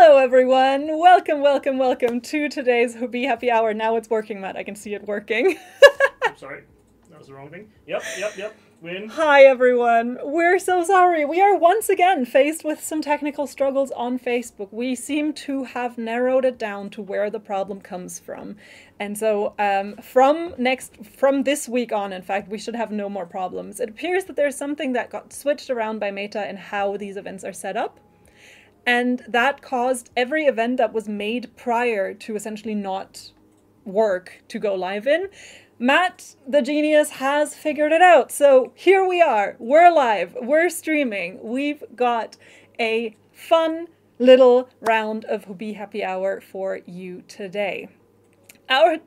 Hello everyone! Welcome, welcome, welcome to today's Be Happy Hour. Now it's working, Matt. I can see it working. I'm sorry. That was the wrong thing. Yep. Win. Hi everyone. We're so sorry. We are once again faced with some technical struggles on Facebook. We seem to have narrowed it down to where the problem comes from. And so from this week on, in fact, we should have no more problems. It appears that there's something that got switched around by Meta in how these events are set up. And that caused every event that was made prior to essentially not work to go live in. Matt, the genius, has figured it out. So here we are. We're live. We're streaming. We've got a fun little round of Hobby Happy Hour for you today.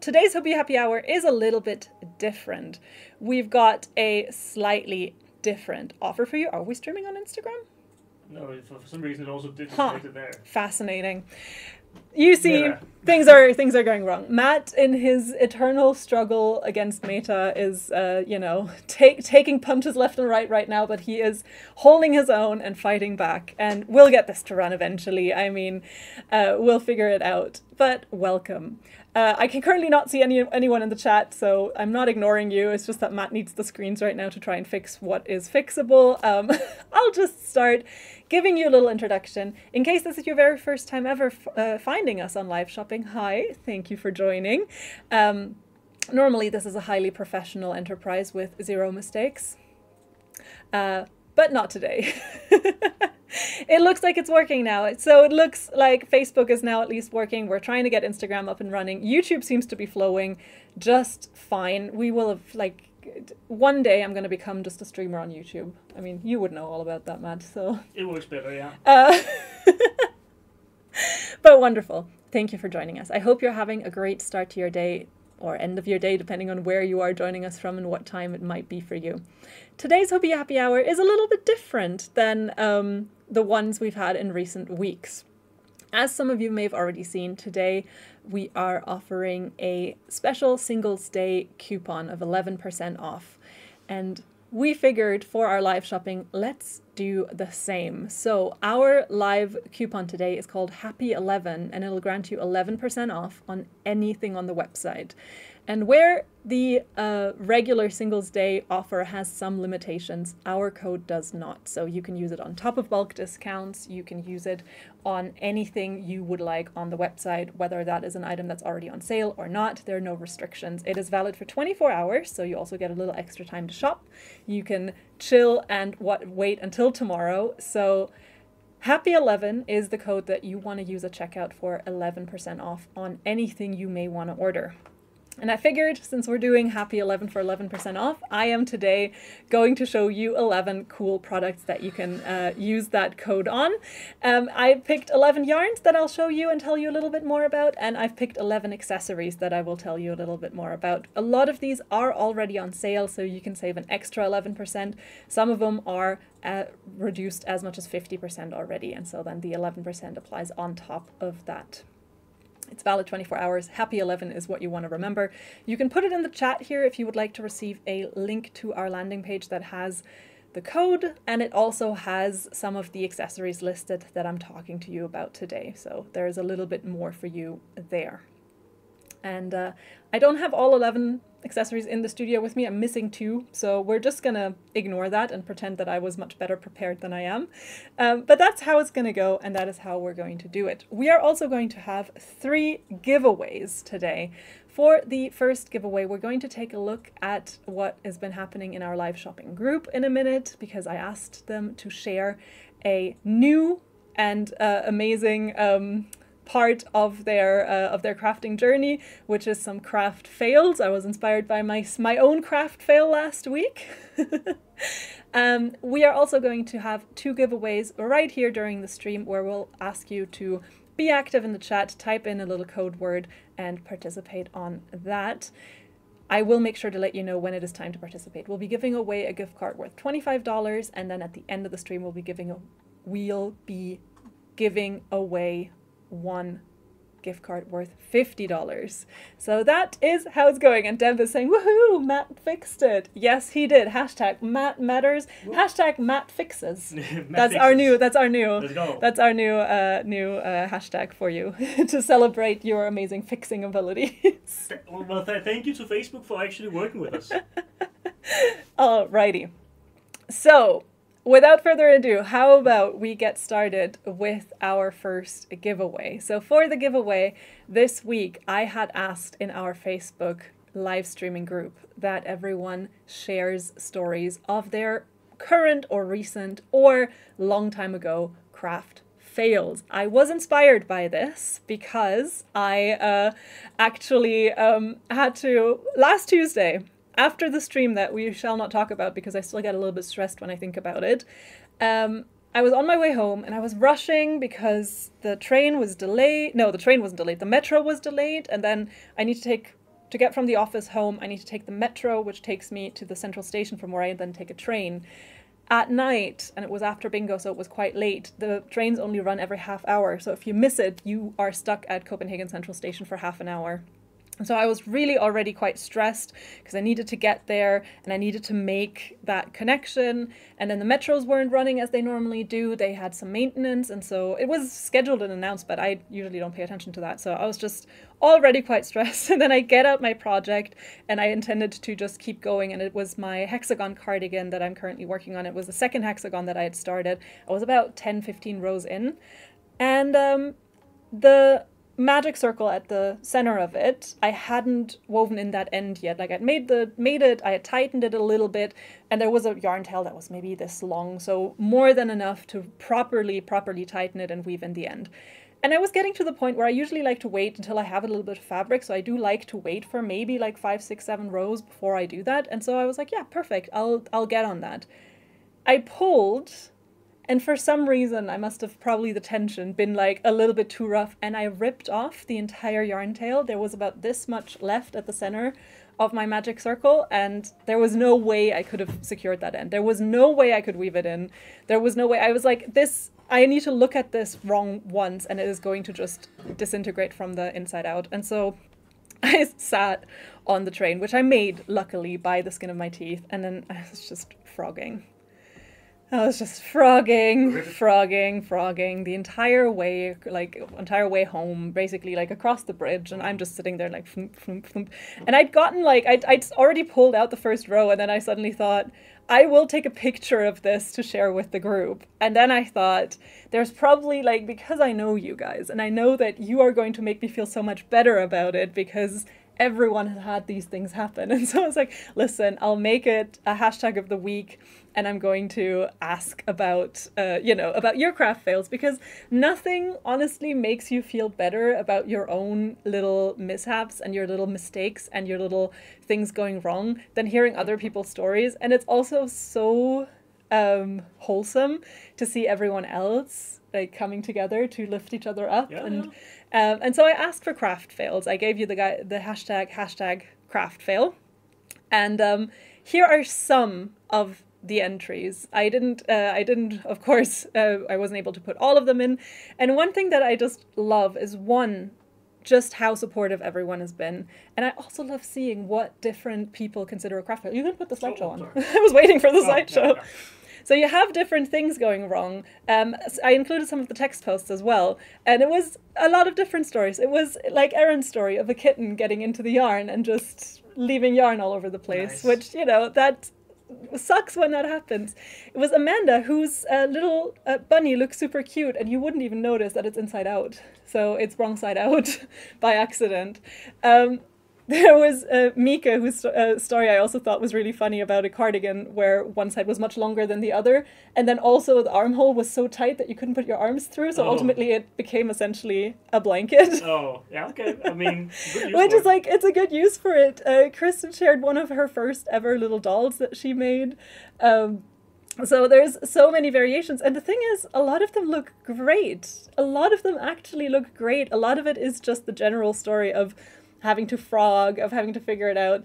Today's Hobby Happy Hour is a little bit different. We've got a slightly different offer for you. Are we streaming on Instagram? No, for some reason it also did it there. Fascinating. You see, things are going wrong. Matt, in his eternal struggle against Meta, is taking punches left and right now, but he is holding his own and fighting back. And we'll get this to run eventually. I mean, we'll figure it out. But welcome. I can currently not see anyone in the chat, so I'm not ignoring you. It's just that Matt needs the screens right now to try and fix what is fixable. I'll just start giving you a little introduction. In case this is your very first time ever finding us on live shopping, hi, thank you for joining. Normally this is a highly professional enterprise with zero mistakes, but not today. It looks like it's working now. So it looks like Facebook is now at least working. We're trying to get Instagram up and running. YouTube seems to be flowing just fine. We will have, one day I'm going to become just a streamer on YouTube. I mean, you would know all about that, Matt, so. It works better, yeah. But wonderful. Thank you for joining us. I hope you're having a great start to your day or end of your day, depending on where you are joining us from and what time it might be for you. Today's Hobby Happy Hour is a little bit different than the ones we've had in recent weeks. As some of you may have already seen, today we are offering a special Singles Day coupon of 11% off. And we figured for our live shopping, let's do the same. So our live coupon today is called Happy 11, and it'll grant you 11% off on anything on the website. And where the regular Singles Day offer has some limitations, our code does not. So you can use it on top of bulk discounts, you can use it on anything you would like on the website, whether that is an item that's already on sale or not. There are no restrictions. It is valid for 24 hours, so you also get a little extra time to shop. You can chill and wait until tomorrow. So Happy 11 is the code that you want to use at checkout for 11% off on anything you may want to order. And I figured, since we're doing Happy 11 for 11% off, I am today going to show you 11 cool products that you can use that code on. I picked 11 yarns that I'll show you and tell you a little bit more about, and I've picked 11 accessories that I will tell you a little bit more about. A lot of these are already on sale, so you can save an extra 11%. Some of them are reduced as much as 50% already, and so then the 11% applies on top of that. It's valid 24 hours. Happy 11 is what you want to remember. You can put it in the chat here if you would like to receive a link to our landing page that has the code, and it also has some of the accessories listed that I'm talking to you about today. So there's a little bit more for you there. And I don't have all 11 accessories in the studio with me. I'm missing 2, so we're just gonna ignore that and pretend that I was much better prepared than I am. But that's how it's gonna go, and that is how we're going to do it. We are also going to have 3 giveaways today. For the first giveaway, we're going to take a look at what has been happening in our live shopping group in a minute, because I asked them to share a new and amazing part of their crafting journey, which is some craft fails. I was inspired by my own craft fail last week. We are also going to have 2 giveaways right here during the stream, where we'll ask you to be active in the chat, type in a little code word, and participate on that. I will make sure to let you know when it is time to participate. We'll be giving away a gift card worth $25, and then at the end of the stream we'll be giving away 1 gift card worth $50. So that is how it's going. And Deb is saying, woohoo, Matt fixed it. Yes, he did. Hashtag Matt matters. Hashtag Matt fixes. That's our new Let's go. that's our new hashtag for you to celebrate your amazing fixing abilities. Well, thank you to Facebook for actually working with us. Alrighty. So, without further ado, how about we get started with our first giveaway? So for the giveaway this week, I had asked in our Facebook live streaming group that everyone shares stories of their current or recent or long time ago craft fails. I was inspired by this because I actually had to, last Tuesday, after the stream that we shall not talk about because I still get a little bit stressed when I think about it, I was on my way home and I was rushing because the train was delayed. No, the train wasn't delayed. The metro was delayed. And then I need to get from the office home, I need to take the metro, which takes me to the central station from where I then take a train. At night, and it was after bingo, so it was quite late, the trains only run every half hour. So if you miss it, you are stuck at Copenhagen Central Station for half an hour. And so I was really already quite stressed because I needed to get there and I needed to make that connection. And then the metros weren't running as they normally do. They had some maintenance. And so it was scheduled and announced, but I usually don't pay attention to that. So I was just already quite stressed. And then I get out my project and I intended to just keep going. And it was my hexagon cardigan that I'm currently working on. It was the second hexagon that I had started. I was about 10, 15 rows in. And the magic circle at the center of it, I hadn't woven in that end yet. Like I'd made it, I had tightened it a little bit, and there was a yarn tail that was maybe this long, so more than enough to properly tighten it and weave in the end. And I was getting to the point where I usually like to wait until I have a little bit of fabric, so I do like to wait for maybe like 5, 6, 7 rows before I do that. And so I was like, yeah, perfect, I'll get on that. I pulled, and for some reason, I must have probably the tension been like a little bit too rough, and I ripped off the entire yarn tail. There was about this much left at the center of my magic circle, and there was no way I could have secured that end. There was no way I could weave it in. There was no way. I was like, I need to look at this wrong once, and it is going to just disintegrate from the inside out. And so I sat on the train, which I made, luckily, by the skin of my teeth, and then I was just frogging. I was just frogging the entire way home, basically, like across the bridge, and I'm just sitting there like floomp, floomp, floomp. And I'd gotten like, I'd already pulled out the first row, and then I suddenly thought, I will take a picture of this to share with the group. And then I thought, there's probably like, because I know you guys, and I know that you are going to make me feel so much better about it because everyone has had these things happen. And so I was like, listen, I'll make it a hashtag of the week, and I'm going to ask about, about your craft fails, because nothing honestly makes you feel better about your own little mishaps and your little mistakes and your little things going wrong than hearing other people's stories. And it's also so wholesome to see everyone else like coming together to lift each other up. And so I asked for craft fails. I gave you the hashtag craft fail. And here are some of the entries. I didn't, of course, I wasn't able to put all of them in. And one thing that I just love is just how supportive everyone has been. And I also love seeing what different people consider a craft fail. You can put the slideshow on. I was waiting for the slideshow. Yeah. So you have different things going wrong. I included some of the text posts as well. And it was a lot of different stories. It was like Erin's story of a kitten getting into the yarn and just leaving yarn all over the place, which, that sucks when that happens. It was Amanda, whose little bunny looks super cute, and you wouldn't even notice that it's inside out. So it's wrong side out by accident. There was Mika, whose story I also thought was really funny, about a cardigan where one side was much longer than the other, and then also the armhole was so tight that you couldn't put your arms through, so ultimately it became essentially a blanket. Oh, yeah, okay. I mean, which is like, it's a good use for it. Kristen shared one of her first ever little dolls that she made. So there's so many variations, and the thing is, a lot of them look great. A lot of them actually look great. A lot of it is just the general story of having to frog, of having to figure it out.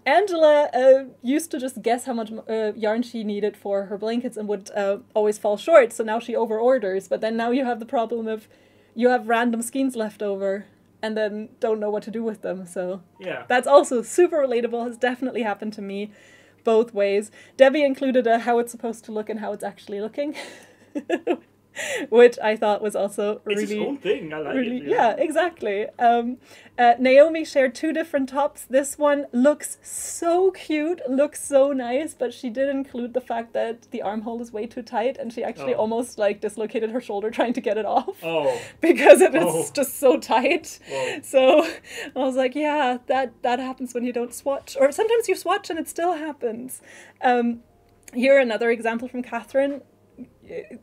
Angela used to just guess how much yarn she needed for her blankets and would always fall short, so now she over-orders, but then now you have the problem of you have random skeins left over and then don't know what to do with them. So Yeah. that's also super relatable, has definitely happened to me both ways. Debbie included a how it's supposed to look and how it's actually looking. Which I thought was also really... It's its own thing, I like it. Yeah, exactly. Naomi shared 2 different tops. This one looks so cute, looks so nice, but she did include the fact that the armhole is way too tight, and she actually almost like dislocated her shoulder trying to get it off. Oh. Because it is just so tight. Whoa. So I was like, yeah, that happens when you don't swatch. Or sometimes you swatch and it still happens. Here, another example from Catherine.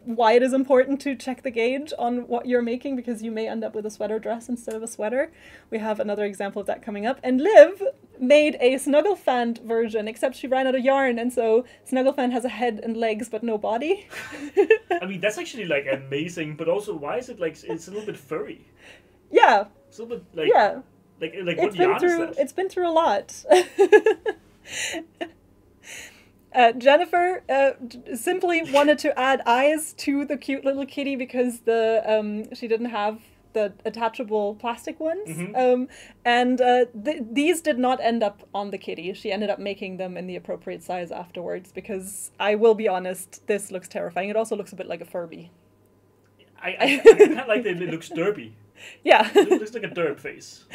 Why it is important to check the gauge on what you're making, because you may end up with a sweater dress instead of a sweater. We have another example of that coming up. And Liv made a Snugglefant version, except she ran out of yarn, and so Snugglefant has a head and legs but no body. I mean, that's actually like amazing, but also why is it like it's a little bit furry? Yeah. It's a little bit like like what yarn is that? It's been through a lot. Jennifer simply wanted to add eyes to the cute little kitty because the she didn't have the attachable plastic ones. And these did not end up on the kitty. She ended up making them in the appropriate size afterwards, because I will be honest, this looks terrifying. It also looks a bit like a Furby. I kind of like that it looks derpy. Yeah. It looks like a derp face.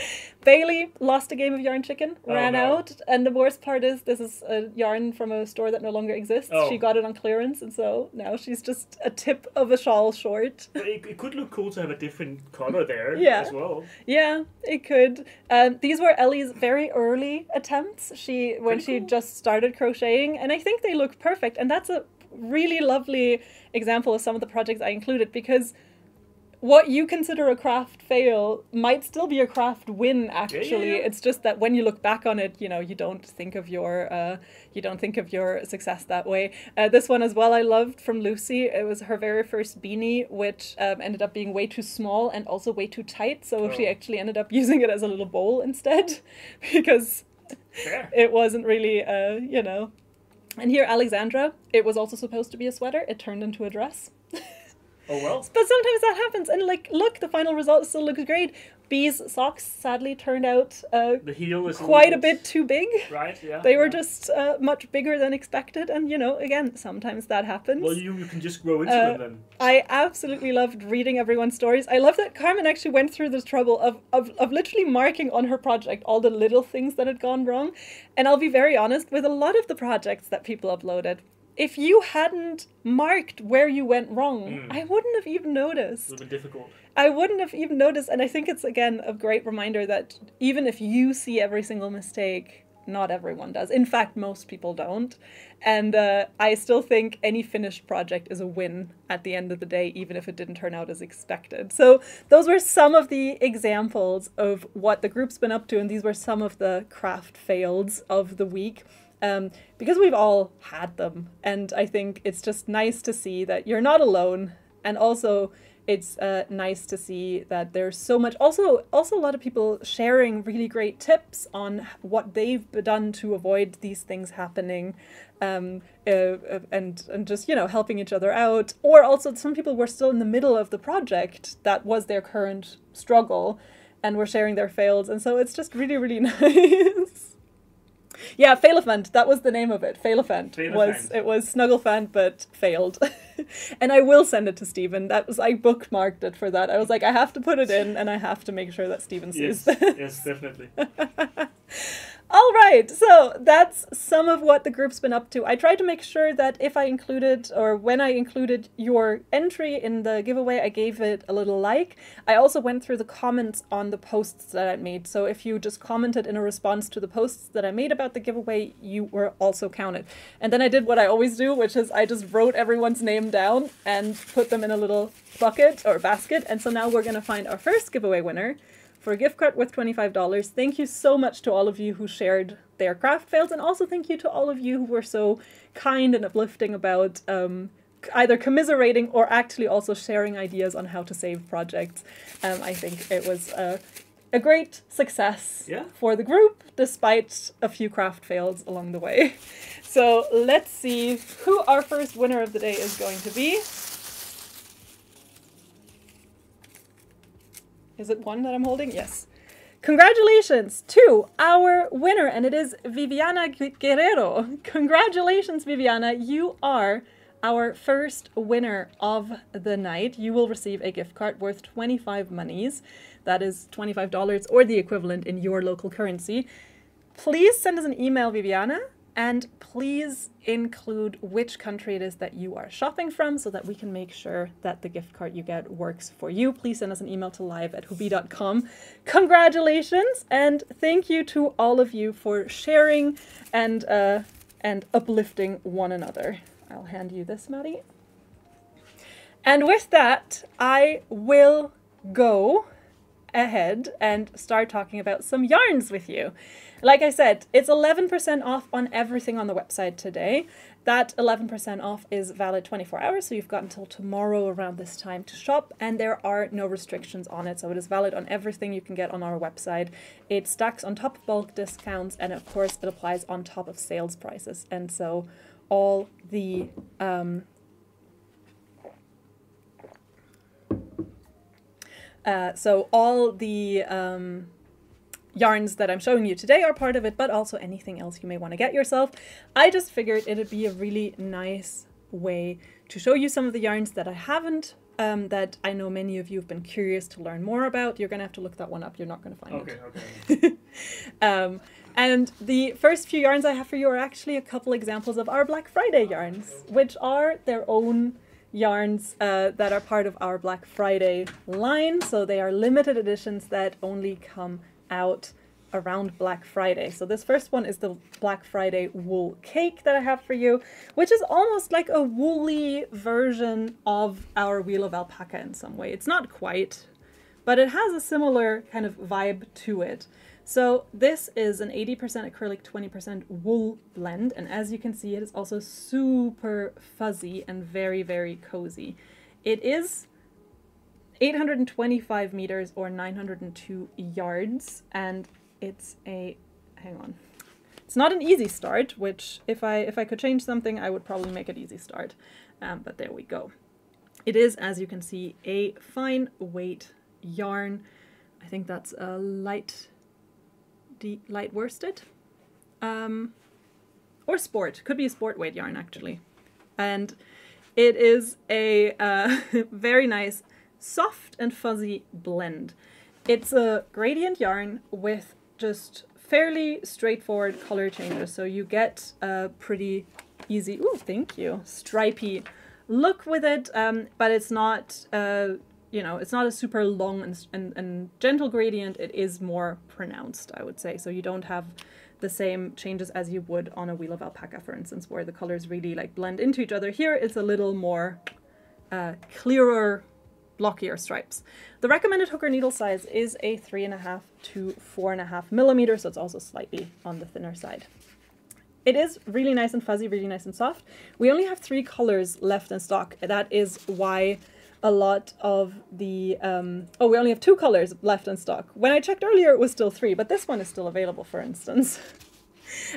Bailey lost a game of Yarn Chicken, ran no. out, and the worst part is this is a yarn from a store that no longer exists. She got it on clearance, and so now she's just a tip of a shawl short. But it could look cool to have a different color there as well. Yeah, it could. These were Ellie's very early attempts. When she just started crocheting, and I think they look perfect. And that's a really lovely example of some of the projects I included, because what you consider a craft fail might still be a craft win, actually. Yeah. It's just that when you look back on it, you don't think of your success that way. This one as well I loved, from Lucy. It was her very first beanie, which ended up being way too small and also way too tight, so she actually ended up using it as a little bowl instead, because it wasn't really, And here, Alexandra, it was also supposed to be a sweater. It turned into a dress. Oh well. But sometimes that happens, and look, the final result still looks great. Bee's socks sadly turned out the heel is quite a bit too big. Right, yeah. They were just much bigger than expected, and again, sometimes that happens. Well, you can just grow into them then. I absolutely loved reading everyone's stories. I love that Carmen actually went through the trouble of literally marking on her project all the little things that had gone wrong. And I'll be very honest, with a lot of the projects that people uploaded, if you hadn't marked where you went wrong, I wouldn't have even noticed. It would have been difficult. I wouldn't have even noticed, and I think it's, again, a great reminder that even if you see every single mistake, not everyone does. In fact, most people don't. And I still think any finished project is a win at the end of the day, even if it didn't turn out as expected. So those were some of the examples of what the group's been up to, and these were some of the craft fails of the week. Because we've all had them, and I think it's just nice to see that you're not alone, and also it's nice to see that there's so much, also a lot of people sharing really great tips on what they've done to avoid these things happening, and just, helping each other out. Or also some people were still in the middle of the project, that was their current struggle, and were sharing their fails, and so it's just really, really nice. Yeah, Failafant, that was the name of it. Failafant. It was Snugglefant, but failed. And I will send it to Stephen. I bookmarked it for that. I was like, I have to put it in, and I have to make sure that Stephen sees this. Yes, definitely. All right, so that's some of what the group's been up to. I tried to make sure that if I included, or when I included your entry in the giveaway, I gave it a little like. I also went through the comments on the posts that I made. So if you just commented in a response to the posts that I made about the giveaway, you were also counted. And then I did what I always do, which is I just wrote everyone's name down and put them in a little bucket or basket. And so now we're going to find our first giveaway winner for a gift card worth $25. Thank you so much to all of you who shared their craft fails, and also thank you to all of you who were so kind and uplifting about either commiserating or actually also sharing ideas on how to save projects. I think it was a great success for the group, despite a few craft fails along the way. So let's see who our first winner of the day is going to be. Is it one that I'm holding? Yes. Congratulations to our winner, and it is Viviana Guerrero. Congratulations, Viviana. You are our first winner of the night. You will receive a gift card worth 25 monies. That is $25 or the equivalent in your local currency. Please send us an email, Viviana, and please include which country it is that you are shopping from so that we can make sure that the gift card you get works for you. Please send us an email to live@hubi.com. Congratulations, and thank you to all of you for sharing and uplifting one another. I'll hand you this, Maddie. And with that, I will go ahead and start talking about some yarns with you. Like I said, it's 11% off on everything on the website today. That 11% off is valid 24 hours, so you've got until tomorrow around this time to shop, and there are no restrictions on it, so it is valid on everything you can get on our website. It stacks on top of bulk discounts, and of course it applies on top of sales prices, and so all the yarns that I'm showing you today are part of it, but also anything else you may want to get yourself. I just figured it'd be a really nice way to show you some of the yarns that I haven't, that I know many of you have been curious to learn more about. You're going to have to look that one up. You're not going to find it. Okay. And the first few yarns I have for you are actually a couple examples of our Black Friday yarns, which are their own yarns that are part of our Black Friday line. So they are limited editions that only come out around Black Friday. So this first one is the Black Friday wool cake that I have for you, which is almost like a woolly version of our Wheel of Alpaca in some way. It's not quite, but it has a similar kind of vibe to it. So this is an 80% acrylic, 20% wool blend, and as you can see, it is also super fuzzy and very, very cozy. It is 825 meters or 902 yards, and it's a, hang on, it's not an easy start, which if I could change something, I would probably make it easy start, but there we go. It is, as you can see, a fine weight yarn. I think that's a light worsted, or sport, could be a sport weight yarn actually, and it is a very nice soft and fuzzy blend. It's a gradient yarn with just fairly straightforward color changes, so you get a pretty easy, ooh, thank you, stripy look with it, but it's not you know, it's not a super long and gentle gradient. It is more pronounced, I would say, so you don't have the same changes as you would on a Wheel of Alpaca, for instance, where the colors really like blend into each other. Here it's a little more clearer, blockier stripes. The recommended hooker needle size is a 3.5 to 4.5 millimeters, so it's also slightly on the thinner side. It is really nice and fuzzy, really nice and soft. We only have 3 colors left in stock. That is why a lot of the, oh, we only have 2 colors left in stock. When I checked earlier, it was still 3, but this one is still available, for instance.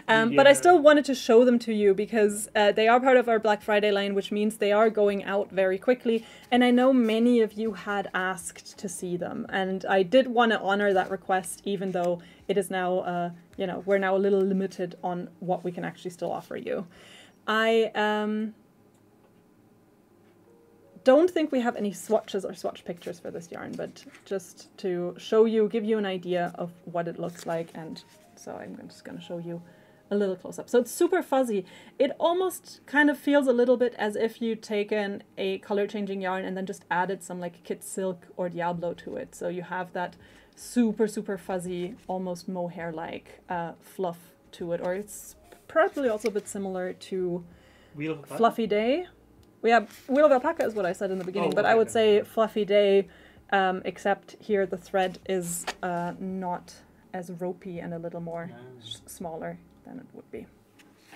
But I still wanted to show them to you because they are part of our Black Friday line, which means they are going out very quickly. And I know many of you had asked to see them, and I did want to honor that request, even though it is now, you know, we're now a little limited on what we can actually still offer you. I don't think we have any swatches or swatch pictures for this yarn, but just to show you, give you an idea of what it looks like, and so I'm just going to show you a little close up. So it's super fuzzy. It almost kind of feels a little bit as if you'd taken a color changing yarn and then just added some like kit silk or Diablo to it. So you have that super, super fuzzy, almost mohair-like fluff to it, or it's probably also a bit similar to Fluffy Day. We have Wheel of Alpaca is what I said in the beginning, but I would say Fluffy Day, except here the thread is not as ropey and a little more smaller than it would be.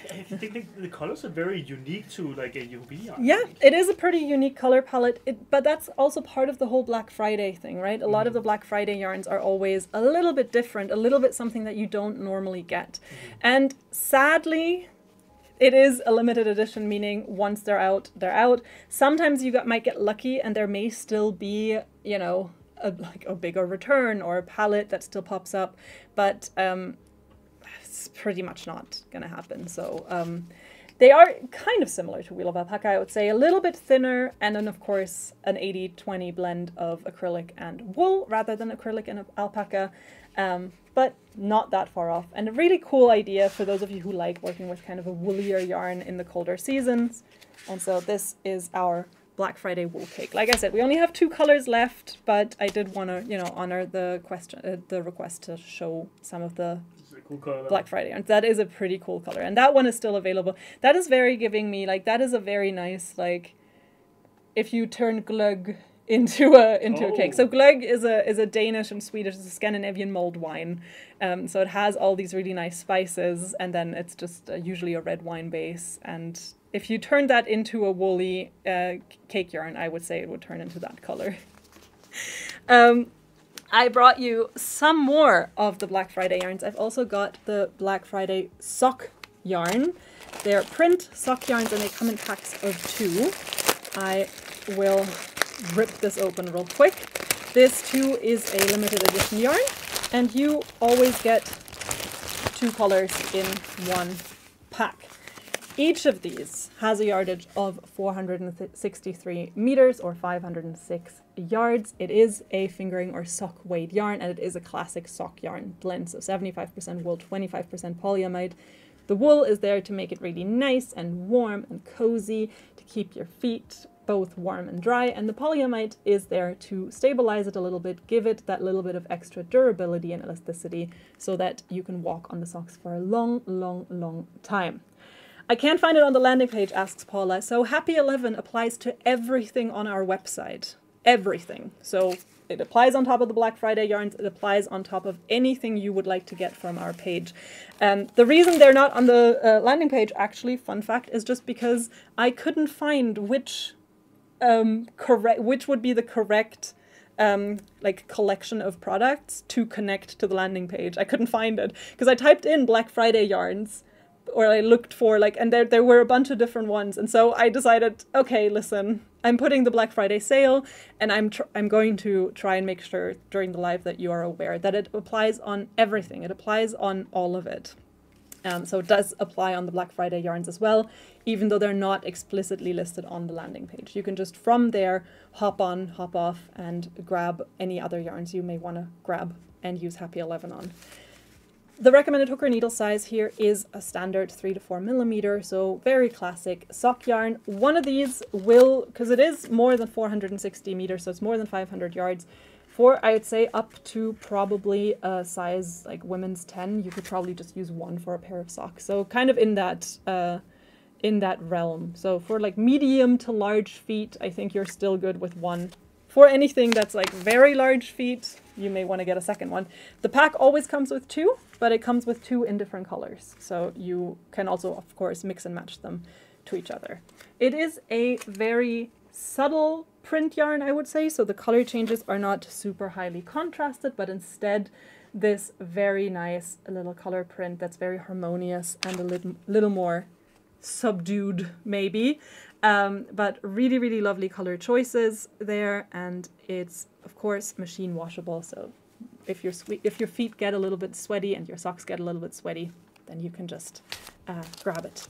I think the colors are very unique to like a UV yarn. Yeah, it is a pretty unique color palette, but that's also part of the whole Black Friday thing, right? A lot of the Black Friday yarns are always a little bit different, a little bit something that you don't normally get. And sadly, it is a limited edition, meaning once they're out, they're out. Sometimes you might get lucky and there may still be, you know, like a bigger return or a palette that still pops up, but it's pretty much not going to happen. So they are kind of similar to Wheel of Alpaca, I would say, a little bit thinner, and then of course an 80-20 blend of acrylic and wool rather than acrylic and alpaca, but not that far off. And a really cool idea for those of you who like working with kind of a woolier yarn in the colder seasons. And so this is our Black Friday wool cake. Like I said, we only have 2 colors left, but I did want to, you know, honor the request to show some of the cool color. Black Friday, and that is a pretty cool color, and that one is still available. That is very giving me, like, that is a very nice, like, if you turn glögg into a cake. So glögg is a Danish and Swedish, it's a Scandinavian mulled wine. So it has all these really nice spices, and then it's just usually a red wine base. And if you turn that into a woolly cake yarn, I would say it would turn into that color. I brought you some more of the Black Friday yarns. I've also got the Black Friday sock yarn. They're print sock yarns and they come in packs of 2. I will rip this open real quick. This too is a limited edition yarn, and you always get 2 colors in one pack. Each of these has a yardage of 463 meters or 506 yards. It is a fingering or sock weight yarn, and it is a classic sock yarn blend. So 75% wool, 25% polyamide. The wool is there to make it really nice and warm and cozy, to keep your feet both warm and dry, and the polyamide is there to stabilize it a little bit, give it that little bit of extra durability and elasticity so that you can walk on the socks for a long, long, long time. I can't find it on the landing page, asks Paula. So Happy 11 applies to everything on our website. Everything. So it applies on top of the Black Friday yarns. It applies on top of anything you would like to get from our page. The reason they're not on the landing page, actually, fun fact, is just because I couldn't find which would be the correct like collection of products to connect to the landing page. I couldn't find it because I typed in Black Friday yarns, or I looked for like, and there were a bunch of different ones, and so I decided, okay, listen, I'm putting the Black Friday sale, and I'm going to try and make sure during the live that you are aware that it applies on everything. It applies on all of it. So it does apply on the Black Friday yarns as well, even though they're not explicitly listed on the landing page. You can just from there hop on, hop off, and grab any other yarns you may want to grab and use Happy 11 on. The recommended hook or needle size here is a standard 3 to 4 millimeter, so very classic sock yarn. One of these will, because it is more than 460 meters, so it's more than 500 yards, for I would say up to probably a size like women's 10, you could probably just use one for a pair of socks. So kind of in that realm. So for like medium to large feet, I think you're still good with one. For anything that's like very large feet, you may want to get a second one. The pack always comes with 2, but it comes with 2 in different colors. So you can also, of course, mix and match them to each other. It is a very subtle print yarn, I would say. So the color changes are not super highly contrasted, but instead this very nice little color print that's very harmonious and a little more subdued maybe. But really, really lovely color choices there, and it's of course machine washable. So if your feet get a little bit sweaty and your socks get a little bit sweaty, then you can just grab it.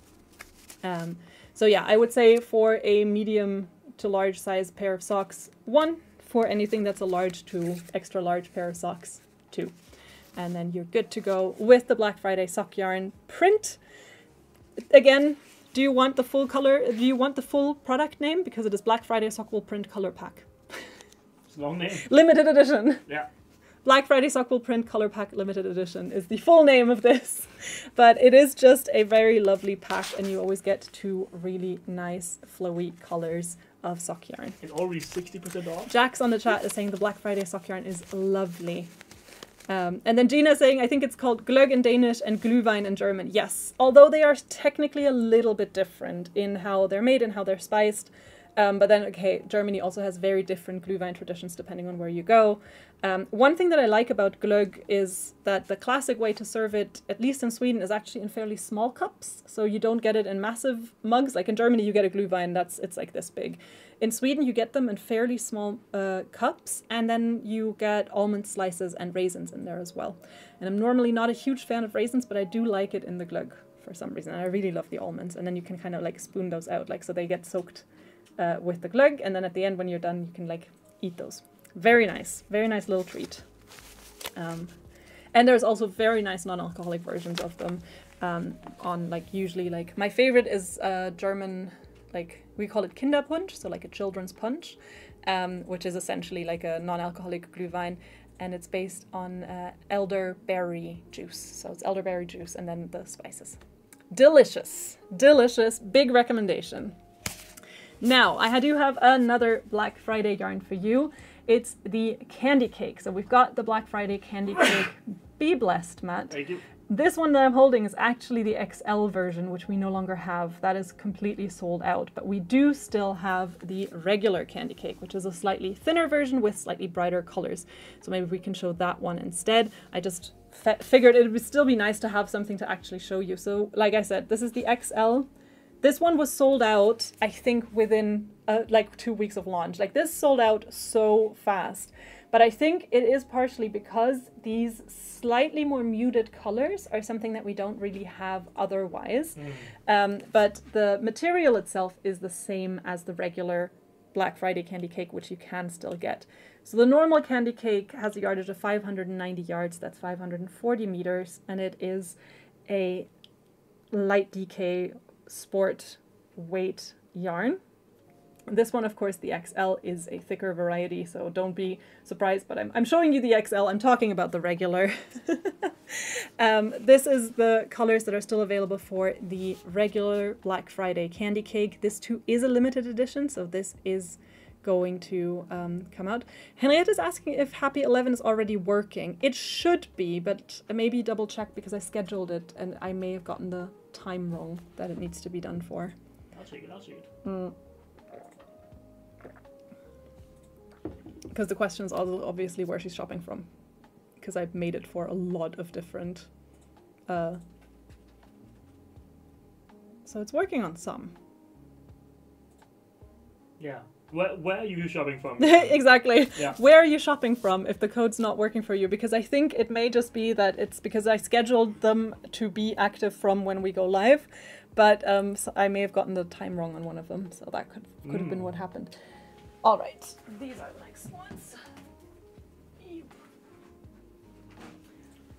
So yeah, I would say for a medium to large size pair of socks, 1. For anything that's a large to extra large pair of socks, 2. And then you're good to go with the Black Friday sock yarn print. Again, do you want the full color? Do you want the full product name? Because it is Black Friday Sock Wool Print Color Pack. It's a long name. Limited edition. Yeah. Black Friday Sock Wool Print Color Pack Limited Edition is the full name of this. But it is just a very lovely pack, and you always get 2 really nice flowy colors of sock yarn. It's already 60% off. Jax on the chat is saying the Black Friday sock yarn is lovely. And then Gina saying, I think it's called Glögg in Danish and Glühwein in German. Yes, although they are technically a little bit different in how they're made and how they're spiced. But then, okay, Germany also has very different Glühwein traditions depending on where you go. One thing that I like about Glögg is that the classic way to serve it, at least in Sweden, is actually in fairly small cups. So you don't get it in massive mugs. Like in Germany, you get a Glühwein, it's like this big. In Sweden, you get them in fairly small cups, and then you get almond slices and raisins in there as well. And I'm normally not a huge fan of raisins, but I do like it in the Glögg for some reason. I really love the almonds, and then you can kind of like spoon those out, like so they get soaked with the Glögg, and then at the end when you're done, you can like eat those. Very nice little treat. And there's also very nice non-alcoholic versions of them on like usually like my favorite is German, like we call it Kinderpunsch, so like a children's punch, which is essentially like a non-alcoholic Glühwein, and it's based on elderberry juice. So it's elderberry juice and then the spices. Delicious, delicious, big recommendation. Now, I do have another Black Friday yarn for you. It's the candy cake. So we've got the Black Friday candy cake. Be blessed, Matt. Thank you. This one that I'm holding is actually the XL version, which we no longer have. That is completely sold out. But we do still have the regular candy cake, which is a slightly thinner version with slightly brighter colors. So maybe we can show that one instead. I just figured it would still be nice to have something to actually show you. So like I said, this is the XL. This one was sold out, I think, within like 2 weeks of launch. Like this sold out so fast. But I think it is partially because these slightly more muted colors are something that we don't really have otherwise. But the material itself is the same as the regular Black Friday candy cake, which you can still get. So the normal candy cake has a yardage of 590 yards, that's 540 meters, and it is a light DK sport weight yarn. This one, of course, the XL is a thicker variety, so don't be surprised, but I'm showing you the XL. I'm talking about the regular. This is the colors that are still available for the regular Black Friday candy cake. This too is a limited edition, so this is going to come out. Henriette is asking if Happy 11 is already working. It should be, but maybe double check because I scheduled it and I may have gotten the time wrong that it needs to be done for. I'll check it. Because the question is also obviously where she's shopping from, because I've made it for a lot of different so it's working on some. Yeah. Where are you shopping from? Exactly. Yeah. Where are you shopping from if the code's not working for you? Because I think it may just be that it's because I scheduled them to be active from when we go live, but so I may have gotten the time wrong on one of them, so that could have been what happened. All right, these are the next ones.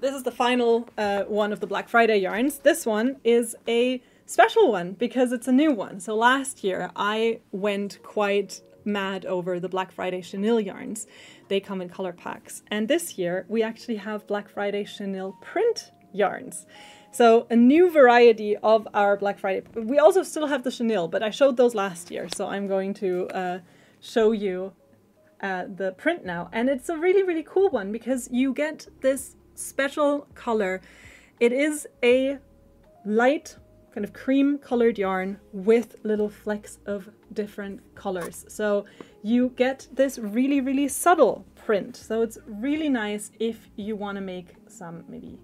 This is the final one of the Black Friday yarns. This one is a special one because it's a new one. So last year I went quite mad over the Black Friday chenille yarns. They come in color packs. And this year we actually have Black Friday chenille print yarns. So a new variety of our Black Friday. We also still have the chenille, but I showed those last year. So I'm going to show you the print now. And it's a really, really cool one because you get this special color. It is a light kind of cream colored yarn with little flecks of different colors. So you get this really, really subtle print. So it's really nice if you want to make some maybe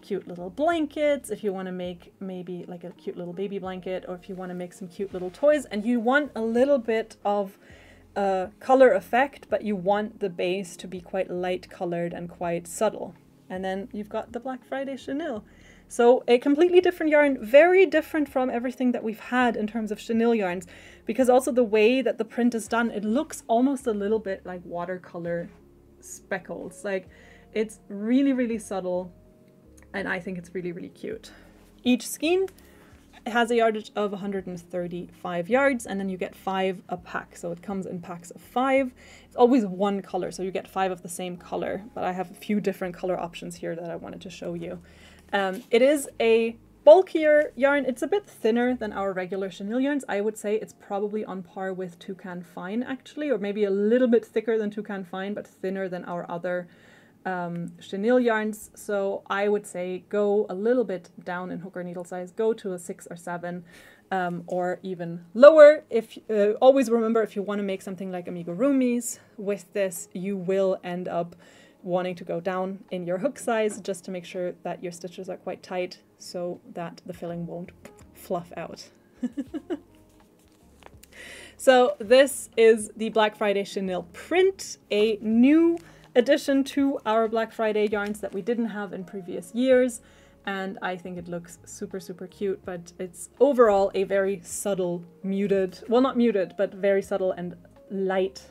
cute little blankets, if you want to make maybe like a cute little baby blanket, or if you want to make some cute little toys and you want a little bit of color effect, but you want the base to be quite light colored and quite subtle. And then you've got the Black Friday chenille. So a completely different yarn, very different from everything that we've had in terms of chenille yarns, because also the way that the print is done, it looks almost a little bit like watercolor speckles. Like it's really, really subtle, and I think it's really, really cute. Each skein has a yardage of 135 yards, and then you get 5 a pack. So it comes in packs of 5. It's always one color, so you get 5 of the same color, but I have a few different color options here that I wanted to show you. It is a bulkier yarn. It's a bit thinner than our regular chenille yarns. I would say it's probably on par with Toucan Fine actually, or maybe a little bit thicker than Toucan Fine, but thinner than our other chenille yarns. So I would say go a little bit down in hook or needle size, go to a 6 or 7, or even lower. If always remember, if you want to make something like amigurumis with this, you will end up wanting to go down in your hook size just to make sure that your stitches are quite tight so that the filling won't fluff out. So this is the Black Friday chenille print, a new addition to our Black Friday yarns that we didn't have in previous years. And I think it looks super, super cute, but it's overall a very subtle, muted, well, not muted, but very subtle and light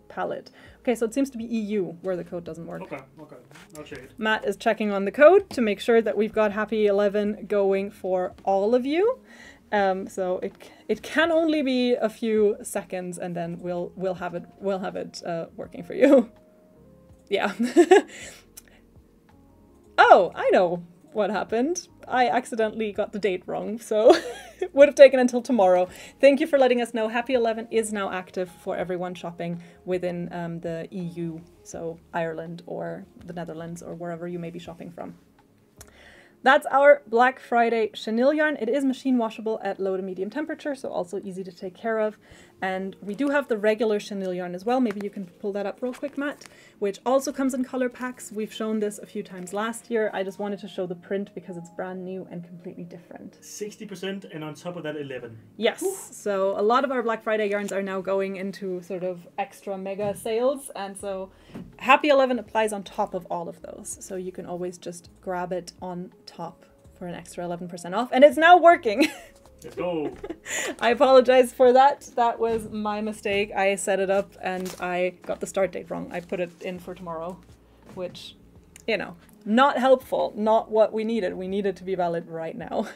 palette. Okay, so it seems to be EU where the code doesn't work. Okay, I'll check it. Matt is checking on the code to make sure that we've got Happy 11 going for all of you. So it can only be a few seconds, and then we'll have it working for you. Yeah. Oh, I know what happened. I accidentally got the date wrong, so it would have taken until tomorrow. Thank you for letting us know. Happy 11 is now active for everyone shopping within the EU, so Ireland or the Netherlands or wherever you may be shopping from. That's our Black Friday chenille yarn. It is machine washable at low to medium temperature, so also easy to take care of. And we do have the regular chenille yarn as well. Maybe you can pull that up real quick, Matt, which also comes in color packs. We've shown this a few times last year. I just wanted to show the print because it's brand new and completely different. 60% and on top of that 11. Yes, so a lot of our Black Friday yarns are now going into sort of extra mega sales, and so Happy 11 applies on top of all of those. So you can always just grab it on top for an extra 11% off, and it's now working. Let's go. I apologize for that. That was my mistake. I set it up and I got the start date wrong. I put it in for tomorrow, which, you know, not helpful, not what we needed. We needed to be valid right now.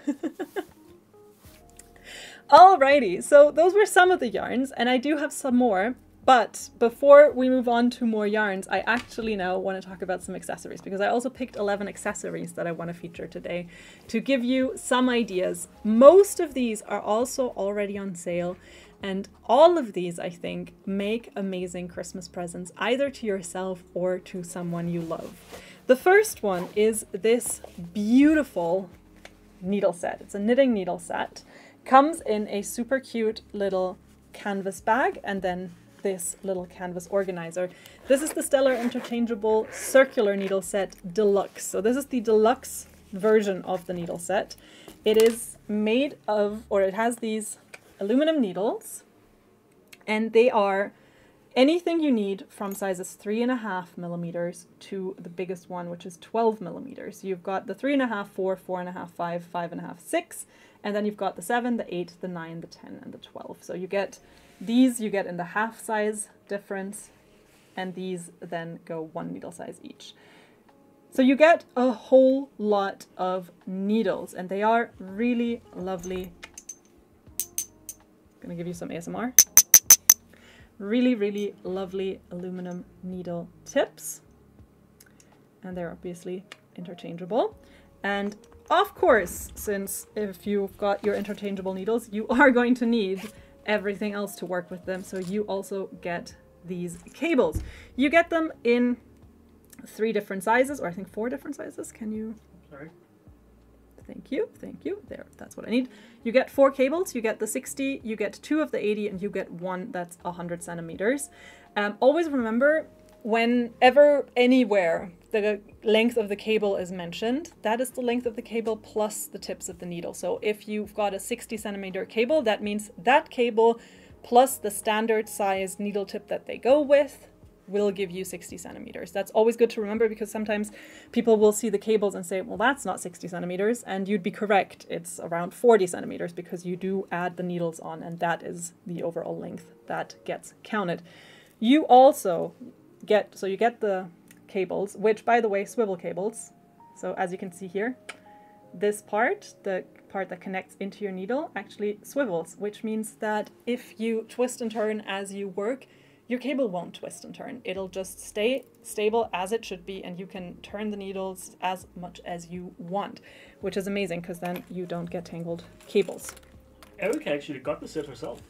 Alrighty, so those were some of the yarns, and I do have some more. But before we move on to more yarns, I actually now want to talk about some accessories, because I also picked 11 accessories that I want to feature today to give you some ideas. Most of these are also already on sale, and all of these, I think, make amazing Christmas presents, either to yourself or to someone you love. The first one is this beautiful needle set. It's a knitting needle set. Comes in a super cute little canvas bag, and then this little canvas organizer. This is the Stellar Interchangeable Circular Needle Set Deluxe. So this is the deluxe version of the needle set. It is made of, or it has these aluminum needles, and they are anything you need from sizes 3.5 millimeters to the biggest one, which is 12 millimeters. You've got the 3.5, 4, 4.5, 5, 5.5, 6, and then you've got the 7, the 8, the 9, the 10, and the 12. So you get these you get in the half size difference, and these then go 1 needle size each. So you get a whole lot of needles, and they are really lovely. Gonna give you some ASMR. Really, really lovely aluminum needle tips. And they're obviously interchangeable. And of course, since if you've got your interchangeable needles, you are going to need everything else to work with them. So you also get these cables. You get them in 3 different sizes, or I think 4 different sizes. Can you? Sorry. Thank you, thank you. There, that's what I need. You get 4 cables. You get the 60, you get 2 of the 80, and you get 1 that's 100 centimeters. Always remember, whenever, anywhere, the length of the cable is mentioned, that is the length of the cable plus the tips of the needle. So if you've got a 60 centimeter cable, that means that cable plus the standard size needle tip that they go with will give you 60 centimeters. That's always good to remember, because sometimes people will see the cables and say, well, that's not 60 centimeters, and you'd be correct. It's around 40 centimeters because you do add the needles on, and that is the overall length that gets counted. You also get, so you get the cables, which, by the way, swivel cables. So as you can see here, this part, the part that connects into your needle, actually swivels, which means that if you twist and turn as you work, your cable won't twist and turn. It'll just stay stable as it should be, and you can turn the needles as much as you want, which is amazing because then you don't get tangled cables. Erica actually got the set herself.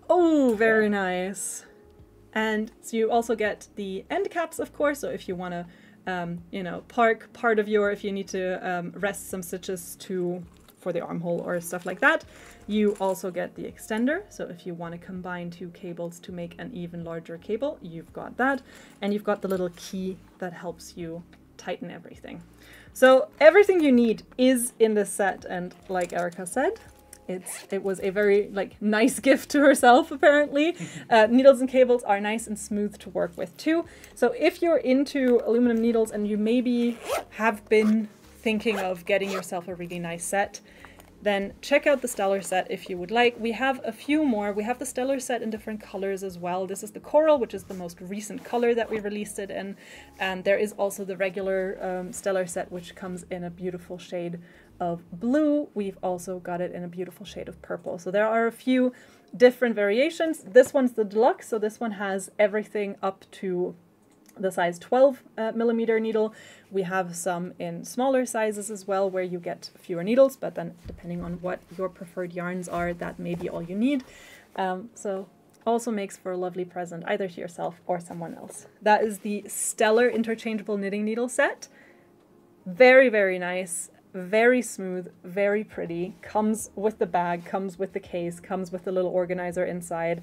Oh, very nice. And so you also get the end caps, of course, so if you want to you know, park part of your, if you need to rest some stitches for the armhole or stuff like that. You also get the extender, so if you want to combine 2 cables to make an even larger cable, you've got that. And you've got the little key that helps you tighten everything. So everything you need is in this set, and like Erica said, it was a very nice gift to herself, apparently. Needles and cables are nice and smooth to work with too. So if you're into aluminum needles and you maybe have been thinking of getting yourself a really nice set, then check out the Stellar set if you would like. We have a few more. We have the Stellar set in different colors as well. This is the Coral, which is the most recent color that we released it in. And there is also the regular Stellar set, which comes in a beautiful shade of blue. We've also got it in a beautiful shade of purple. So there are a few different variations. This one's the deluxe, so this one has everything up to the size 12 millimeter needle. We have some in smaller sizes as well, where you get fewer needles, but then depending on what your preferred yarns are, that may be all you need. So also makes for a lovely present, either to yourself or someone else. That is the Stellar interchangeable knitting needle set. Very, very nice, very smooth, very pretty. Comes with the bag, comes with the case, comes with the little organizer inside.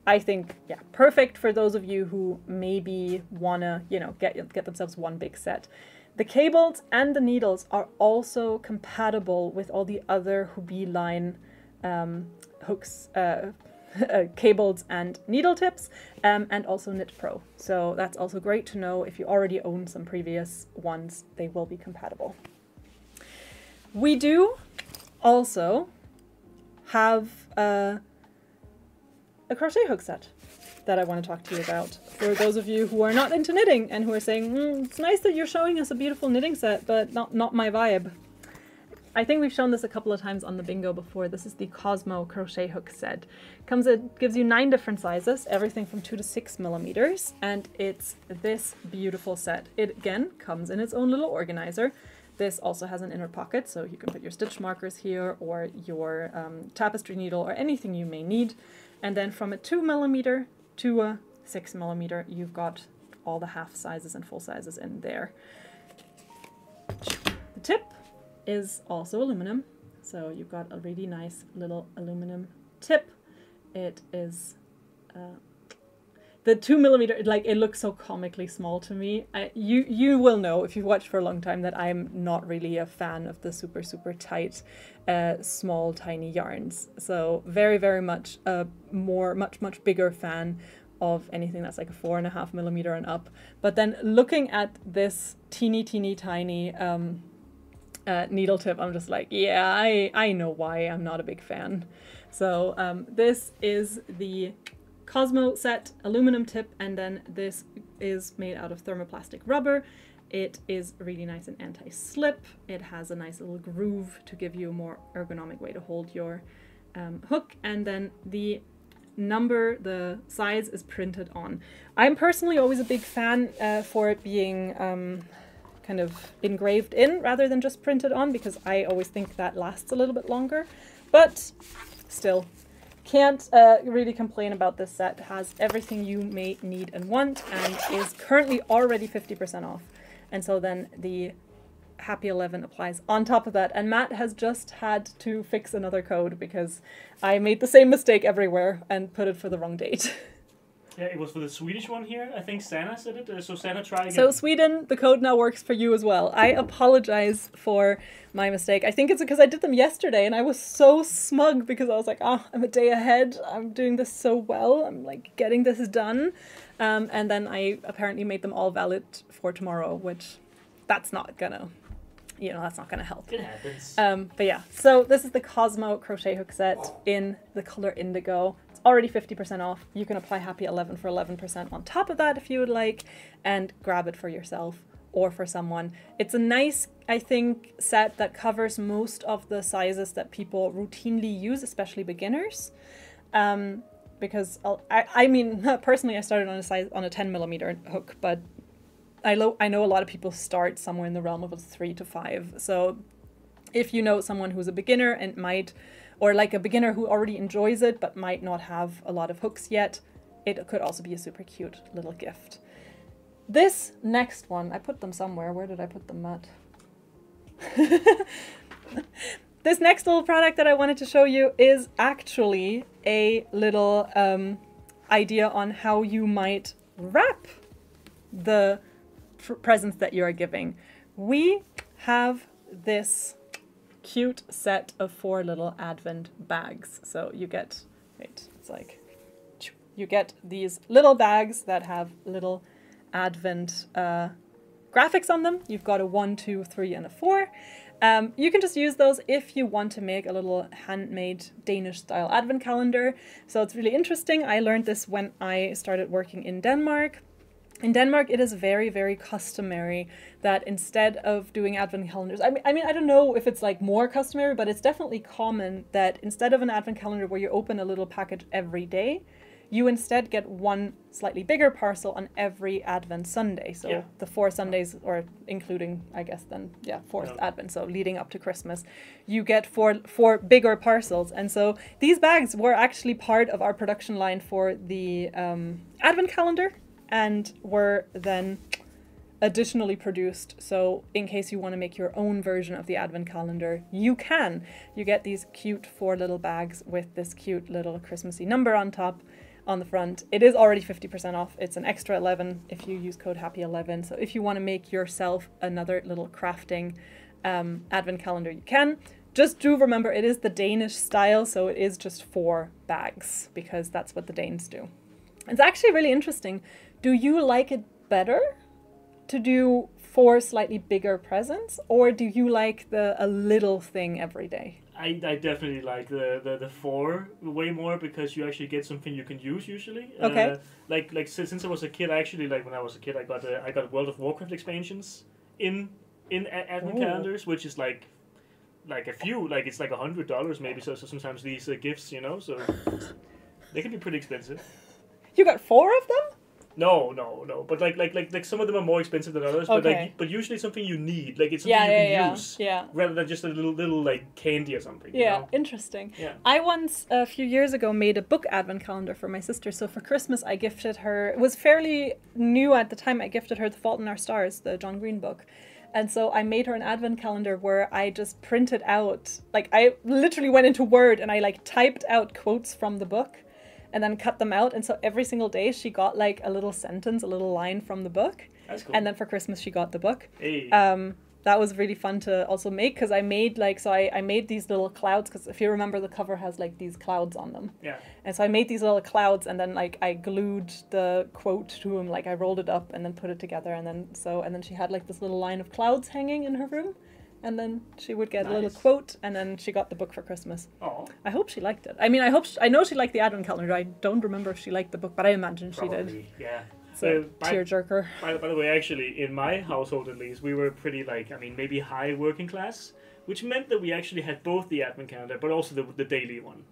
I think, yeah, perfect for those of you who maybe wanna, you know, get themselves one big set. The cables and the needles are also compatible with all the other Hobbii line hooks, cables and needle tips, and also Knit Pro. So that's also great to know. If you already own some previous ones, they will be compatible. We do also have a crochet hook set that I want to talk to you about. For those of you who are not into knitting and who are saying, it's nice that you're showing us a beautiful knitting set, but not my vibe. I think we've shown this a couple of times on the bingo before. This is the Cosmo crochet hook set. It gives you 9 different sizes, everything from 2 to 6 millimeters, and it's this beautiful set. It again comes in its own little organizer. This also has an inner pocket, so you can put your stitch markers here or your tapestry needle or anything you may need. And then from a 2 millimeter to a 6 millimeter, you've got all the half sizes and full sizes in there. The tip is also aluminum, so you've got a really nice little aluminum tip. It is the 2 millimeter, it looks so comically small to me. You will know if you've watched for a long time that I'm not really a fan of the super tight, small, tiny yarns. So very, very much a much bigger fan of anything that's like a 4.5 millimeter and up. But then looking at this teeny tiny needle tip, I'm just like, yeah, I know why I'm not a big fan. So this is the Cosmo set aluminum tip, and then this is made out of thermoplastic rubber. It is really nice and anti-slip. It has a nice little groove to give you a more ergonomic way to hold your hook, and then the size is printed on. I'm personally always a big fan for it being kind of engraved in rather than just printed on, because I always think that lasts a little bit longer, but still. Can't really complain about this set. It has everything you may need and want, and is currently already 50% off. And so then the Happy 11 applies on top of that. And Matt has just had to fix another code because I made the same mistake everywhere and put it for the wrong date. Yeah, it was for the Swedish one here. I think Sanna said it. So Sanna, try again. So Sweden, the code now works for you as well. I apologize for my mistake. I think it's because I did them yesterday and I was so smug because I was like, I'm a day ahead. I'm doing this so well. I'm like getting this done. And then I apparently made them all valid for tomorrow, which that's not gonna, that's not gonna help. It happens. But yeah, so this is the Cosmo crochet hook set in the color indigo. Already 50% off. You can apply Happy 11 for 11% on top of that if you would like, and grab it for yourself or for someone. It's a nice, I think, set that covers most of the sizes that people routinely use, especially beginners. Because I mean, personally, I started on a 10 millimeter hook, but I know a lot of people start somewhere in the realm of a 3 to 5. So if you know someone who's a beginner and might, or like a beginner who already enjoys it but might not have a lot of hooks yet, it could also be a super cute little gift. This next one, I put them somewhere. Where did I put them, Matt? This next little product that I wanted to show you is actually a little idea on how you might wrap the presents that you are giving. We have this cute set of 4 little advent bags. So you get, wait, it's like, you get these little bags that have little advent graphics on them. You've got a 1, 2, 3, and a 4. You can just use those if you want to make a little handmade Danish style advent calendar. So it's really interesting. I learned this when I started working in Denmark. In Denmark, it is very, very customary that instead of doing advent calendars, I mean, I don't know if it's like more customary, but it's definitely common that instead of an advent calendar where you open a little package every day, you instead get one slightly bigger parcel on every Advent Sunday. So the 4 Sundays, or including, I guess then, 4th Advent, so leading up to Christmas, you get four bigger parcels. And so these bags were actually part of our production line for the Advent calendar and were then additionally produced. So in case you want to make your own version of the Advent calendar, you can. You get these cute 4 little bags with this cute little Christmassy number on top. On the front. It is already 50% off. It's an extra 11 if you use code HAPPY11. So if you want to make yourself another little crafting advent calendar, you can. Just do remember it is the Danish style, so it is just 4 bags because that's what the Danes do. It's actually really interesting. Do you like it better to do 4 slightly bigger presents, or do you like a little thing every day? I definitely like the 4 way more because you actually get something you can use usually. Okay. Like since I was a kid, I actually when I was a kid, I got World of Warcraft expansions in advent calendars, which is like a few, like it's like $100 maybe. So sometimes these gifts, so they can be pretty expensive. You got 4 of them? No. But like some of them are more expensive than others. Okay. But usually something you need, like it's something you can use, rather than just a little like candy or something. Yeah, you know? interesting. Yeah. I once a few years ago made a book advent calendar for my sister. So for Christmas, I gifted her. It was fairly new at the time. I gifted her The Fault in Our Stars, the John Green book. And so I made her an advent calendar where I just printed out, like I literally went into Word and I like typed out quotes from the book and then cut them out. And so every single day she got like a little sentence, a little line from the book. That's cool. And then for Christmas she got the book. Hey. That was really fun to also make because I made I made these little clouds because if you remember the cover has like these clouds on them. Yeah. And so I made these little clouds and then like I glued the quote to them, like I rolled it up and then put it together and then she had like this little line of clouds hanging in her room. And then she would get a little quote, and then she got the book for Christmas. Oh. I hope she liked it. I mean, I know she liked the advent calendar. I don't remember if she liked the book, but I imagine Probably, she did. Yeah. So tearjerker. By the way, actually, in my household at least, we were pretty maybe high working class, which meant that we actually had both the advent calendar, but also the daily one.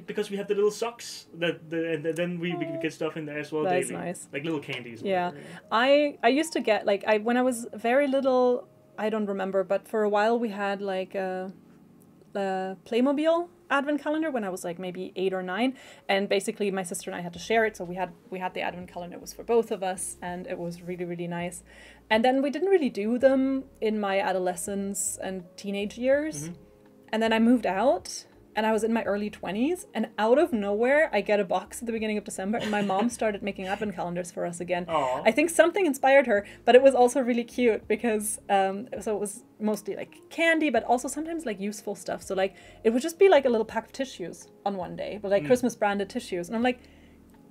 Because we have the little socks and then we get stuff in there as well. That's daily. nice. Like little candies. Yeah, whatever. I used to get when I was very little. I don't remember, but for a while we had like a Playmobil advent calendar when I was like maybe 8 or 9, and basically my sister and I had to share it. So we had the advent calendar. It was for both of us, and it was really, really nice. And then we didn't really do them in my adolescence and teenage years. Mm-hmm. And then I moved out. And I was in my early 20s, and out of nowhere, I get a box at the beginning of December, and my mom started making advent calendars for us again. Aww. I think something inspired her, but it was also really cute because, so it was mostly like candy, but also sometimes like useful stuff. So like, it would just be like a little pack of tissues on one day, but like Christmas branded tissues. And I'm like,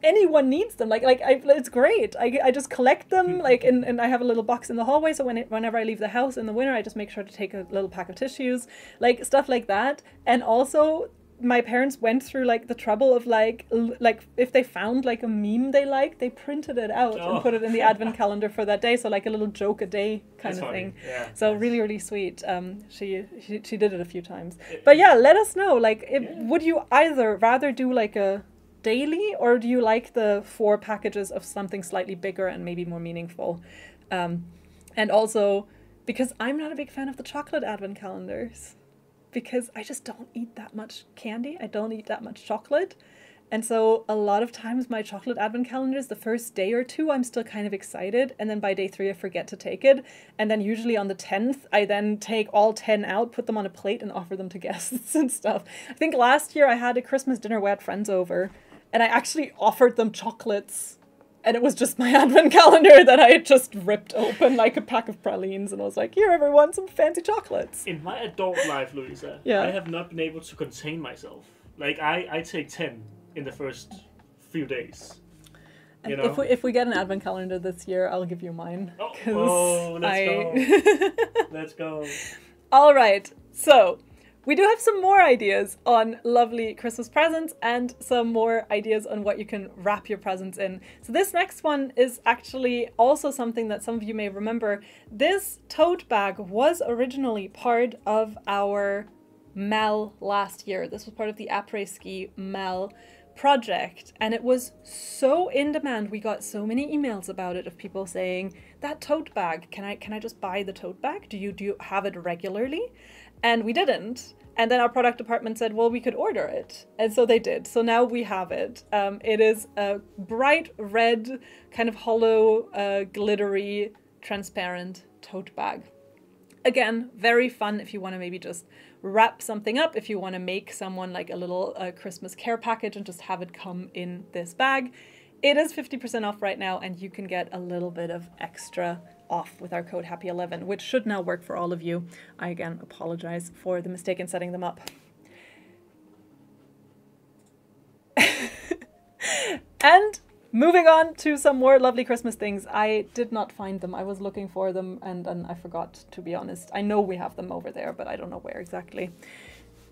anyone needs them. It's great. I just collect them, and I have a little box in the hallway. So whenever I leave the house in the winter, I just make sure to take a little pack of tissues, like stuff like that. And also, my parents went through like the trouble of like if they found like a meme they liked, they printed it out and put it in the advent calendar for that day. So like a little joke a day kind of thing. Yeah, so nice. Really, really sweet. She did it a few times. But yeah, let us know. Would you either rather do like a daily, or do you like the 4 packages of something slightly bigger and maybe more meaningful? And also, because I'm not a big fan of the chocolate advent calendars, because I just don't eat that much candy. I don't eat that much chocolate. And so a lot of times my chocolate advent calendars, the first day or two, I'm still kind of excited. And then by day 3, I forget to take it. And then usually on the 10th, I then take all 10 out, put them on a plate and offer them to guests and stuff. I think last year I had a Christmas dinner. We had friends over and I actually offered them chocolates. And it was just my advent calendar that I had just ripped open like a pack of pralines. And I was like, here, everyone, some fancy chocolates. In my adult life, Louisa, Yeah. I have not been able to contain myself. Like, I take 10 in the first few days. You know? If we get an advent calendar this year, I'll give you mine. Oh, let's go. Let's go. All right. So we do have some more ideas on lovely Christmas presents and some more ideas on what you can wrap your presents in. So this next one is actually also something that some of you may remember. This tote bag was originally part of our Mel last year. This was part of the Après-Ski Mel project, and it was so in demand. We got so many emails about it of people saying, that tote bag, can I just buy the tote bag? Do you have it regularly? And we didn't. And then our product department said, well, we could order it. And so they did. So now we have it. It is a bright red, kind of hollow, glittery, transparent tote bag. Again, very fun if you want to maybe just wrap something up, if you want to make someone like a little Christmas care package and just have it come in this bag. It is 50% off right now, and you can get a little bit of extra off with our code HAPPY11, which should now work for all of you. I again apologize for the mistake in setting them up. And moving on to some more lovely Christmas things. I did not find them. I was looking for them and I forgot, to be honest. I know we have them over there, but I don't know where exactly.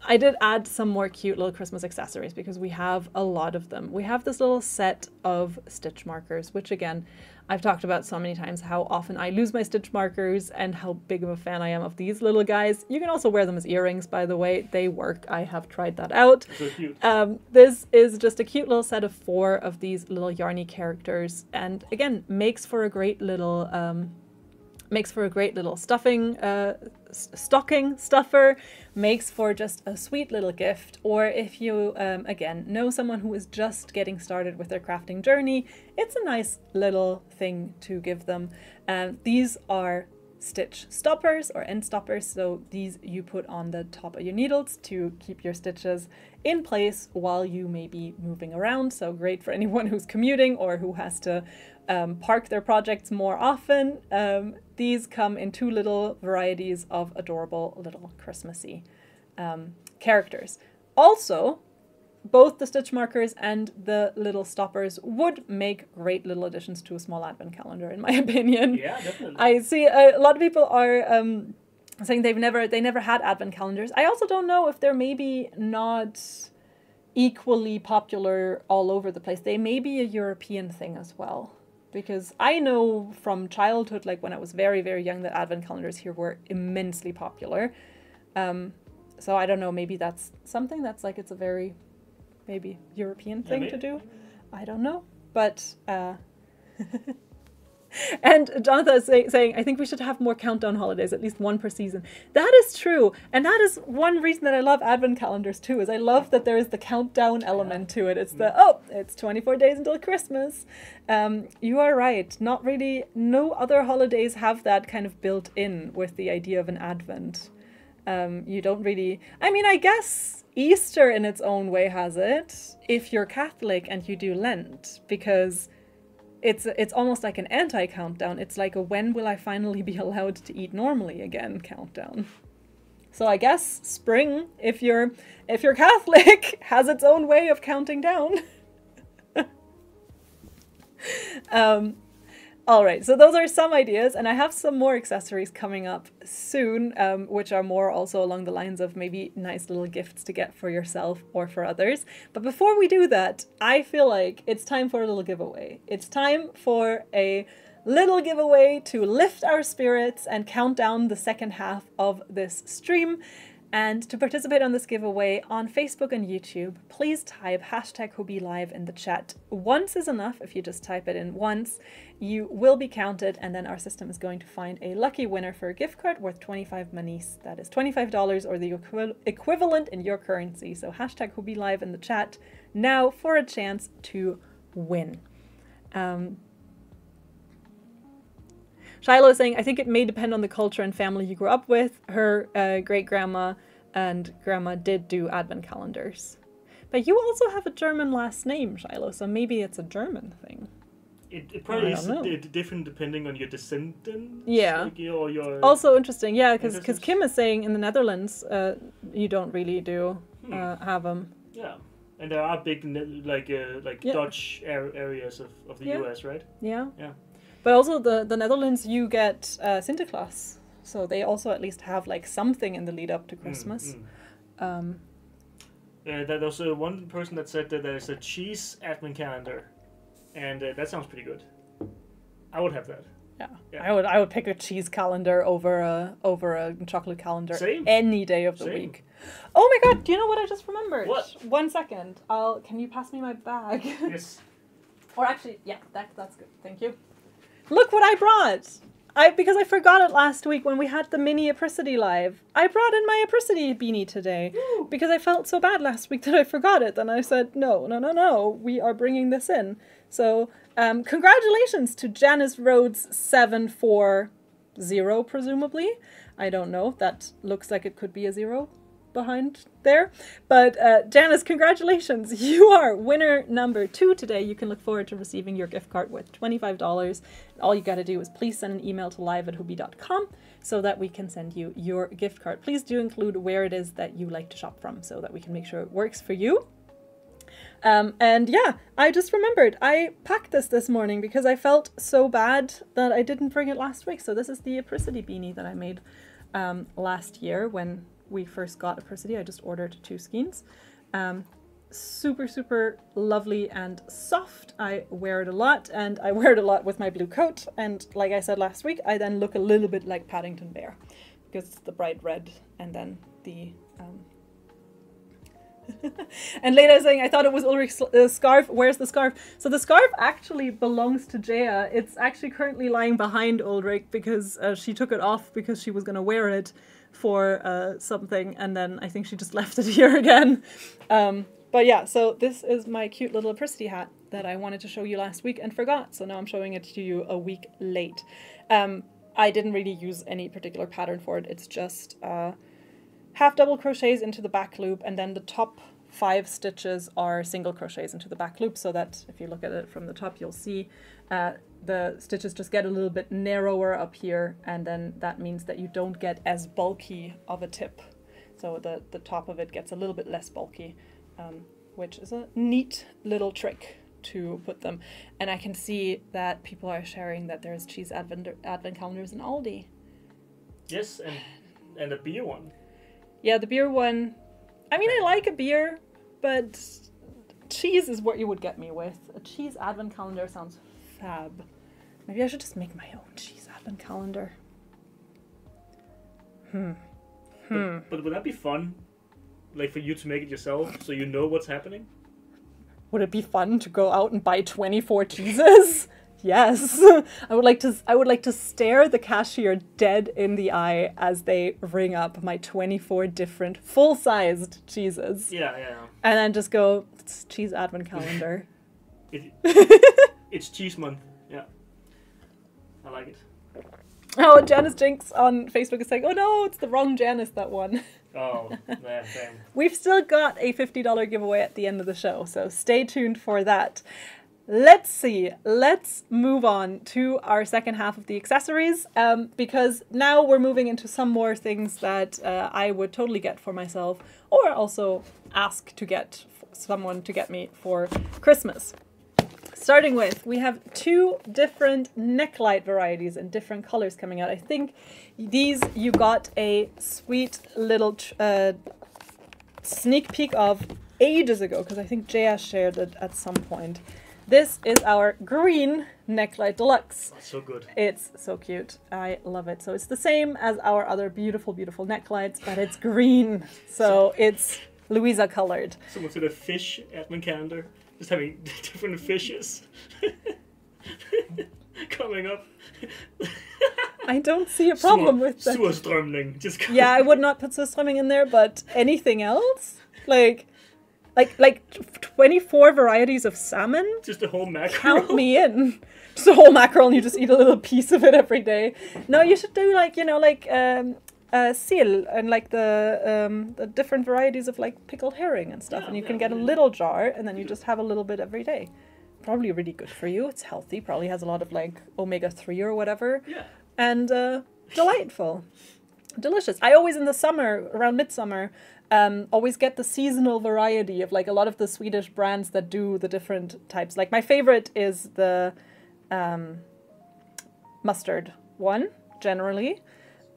I did add some more cute little Christmas accessories because we have a lot of them. We have this little set of stitch markers, which again, I've talked about so many times how often I lose my stitch markers and how big of a fan I am of these little guys. You can also wear them as earrings, by the way. They work. I have tried that out. So cute. This is just a cute little set of 4 of these little yarny characters, and again, makes for a great little stuffing, stocking stuffer, makes for just a sweet little gift. Or if you, again, know someone who is just getting started with their crafting journey, it's a nice little thing to give them. These are stitch stoppers or end stoppers, so these you put on the top of your needles to keep your stitches in place while you may be moving around. So great for anyone who's commuting or who has to park their projects more often. These come in 2 little varieties of adorable little Christmassy characters. Also, both the stitch markers and the little stoppers would make great little additions to a small advent calendar, in my opinion. Yeah, definitely. I see a lot of people are saying they never had advent calendars. I also don't know if they're maybe not equally popular all over the place. They may be a European thing as well. Because I know from childhood, like when I was very, very young, that advent calendars here were immensely popular. So I don't know, maybe that's something that's like, it's a very maybe European thing to do. I don't know. But, and Jonathan is saying, I think we should have more countdown holidays, at least 1 per season. That is true. And that is one reason that I love advent calendars too, is I love that there is the countdown element to it. It's it's 24 days until Christmas. You are right. Not really, no other holidays have that kind of built in with the idea of an advent. You don't really, I mean, I guess Easter in its own way has it, if you're Catholic and you do Lent, because it's almost like an anti-countdown. It's like a when will I finally be allowed to eat normally again countdown. So I guess spring, if you're Catholic, has its own way of counting down. All right, so those are some ideas, and I have some more accessories coming up soon, which are more also along the lines of maybe nice little gifts to get for yourself or for others. But before we do that, I feel like it's time for a little giveaway. It's time for a little giveaway to lift our spirits and count down the second half of this stream. And to participate on this giveaway on Facebook and YouTube, please type hashtag HobieLive in the chat. Once is enough. If you just type it in once, you will be counted, and then our system is going to find a lucky winner for a gift card worth 25 manis. That is $25 or the equivalent in your currency. So hashtag HobieLive in the chat now for a chance to win. Shiloh is saying, I think it may depend on the culture and family you grew up with. Her great-grandma and grandma did do advent calendars. But you also have a German last name, Shiloh, so maybe it's a German thing. It probably is different depending on your descendants. Yeah. Like your Also interesting, yeah, because Kim is saying in the Netherlands you don't really do have them. Yeah. And there are big, Dutch areas of the US, right? Yeah. Yeah. But also the Netherlands, you get Sinterklaas. So they also at least have like something in the lead up to Christmas. There was one person that said that there's a cheese advent calendar. And that sounds pretty good. I would have that. Yeah. I would pick a cheese calendar over a chocolate calendar. Same. Any day of the week. Oh my god, do you know what I just remembered? What? 1 second. Can you pass me my bag? Yes. Or actually, yeah, that's good. Thank you. Look what I brought! Because I forgot it last week when we had the mini Apricity live. I brought in my Apricity beanie today. Woo. Because I felt so bad last week that I forgot it. Then I said, no, we are bringing this in. So, congratulations to Janice Rhodes 740, presumably. I don't know. That looks like it could be a 0 behind there. But Janice, congratulations. You are winner number 2 today. You can look forward to receiving your gift card worth $25. All you got to do is please send an email to live@hobie.com so that we can send you your gift card. Please do include where it is that you like to shop from so that we can make sure it works for you. And yeah, I just remembered I packed this morning because I felt so bad that I didn't bring it last week. So this is the Apricity beanie that I made last year when we first got Apricity. I just ordered 2 skeins. Super, super lovely and soft. I wear it a lot, and I wear it a lot with my blue coat. And like I said last week, I then look a little bit like Paddington Bear because it's the bright red and then the... And Leda is saying, I thought it was Ulrich's scarf. Where's the scarf? So the scarf actually belongs to Jaya. It's actually currently lying behind Ulrich because she took it off because she was going to wear it for something. And then I think she just left it here again. But yeah, so this is my cute little Apricity hat that I wanted to show you last week and forgot. So now I'm showing it to you a week late. I didn't really use any particular pattern for it. It's just... half double crochets into the back loop, and then the top 5 stitches are single crochets into the back loop, so that if you look at it from the top, you'll see the stitches just get a little bit narrower up here, and then that means that you don't get as bulky of a tip. So the top of it gets a little bit less bulky, which is a neat little trick to put them. And I can see that people are sharing that there's cheese advent calendars in Aldi. Yes, and a beer one. Yeah, the beer one. I mean, I like a beer, but cheese is what you would get me with. A cheese advent calendar sounds fab. Maybe I should just make my own cheese advent calendar. But would that be fun? Like for you to make it yourself so you know what's happening? Would it be fun to go out and buy 24 cheeses? Yes. I would like to stare the cashier dead in the eye as they ring up my 24 different full-sized cheeses. Yeah. And then just go, it's cheese advent calendar. It's cheese month. Yeah. I like it. Oh, Janice Jinx on Facebook is saying, oh no, it's the wrong Janice, that one. Oh, yeah, damn. We've still got a $50 giveaway at the end of the show, so stay tuned for that. Let's see. Let's move on to our second half of the accessories, because now we're moving into some more things that I would totally get for myself, or also ask to get someone to get me for Christmas. Starting with, we have 2 different necklight varieties in different colors coming out. I think these you got a sweet little sneak peek of ages ago, because I think Jaya shared it at some point. This is our green Necklight Deluxe. That's so good. It's so cute. I love it. So it's the same as our other beautiful, beautiful necklights, but it's green. So it's Louisa colored. Someone did a fish advent calendar, just having different fishes coming up. I don't see a problem with that. Surströmming. Just Yeah, I would not put surströmming in there, but anything else? Like 24 varieties of salmon? just the whole mackerel. Count me in. Just a whole mackerel and you just eat a little piece of it every day. No, you should do like, seal and like the different varieties of like pickled herring and stuff. Yeah, And you can yeah, get a yeah. little jar and then you just have a little bit every day. Probably really good for you. It's healthy. Probably has a lot of like omega-3 or whatever. Yeah. And delightful. Delicious. I always in the summer, around midsummer, always get the seasonal variety of like a lot of the Swedish brands that do the different types. Like my favorite is the mustard one, generally.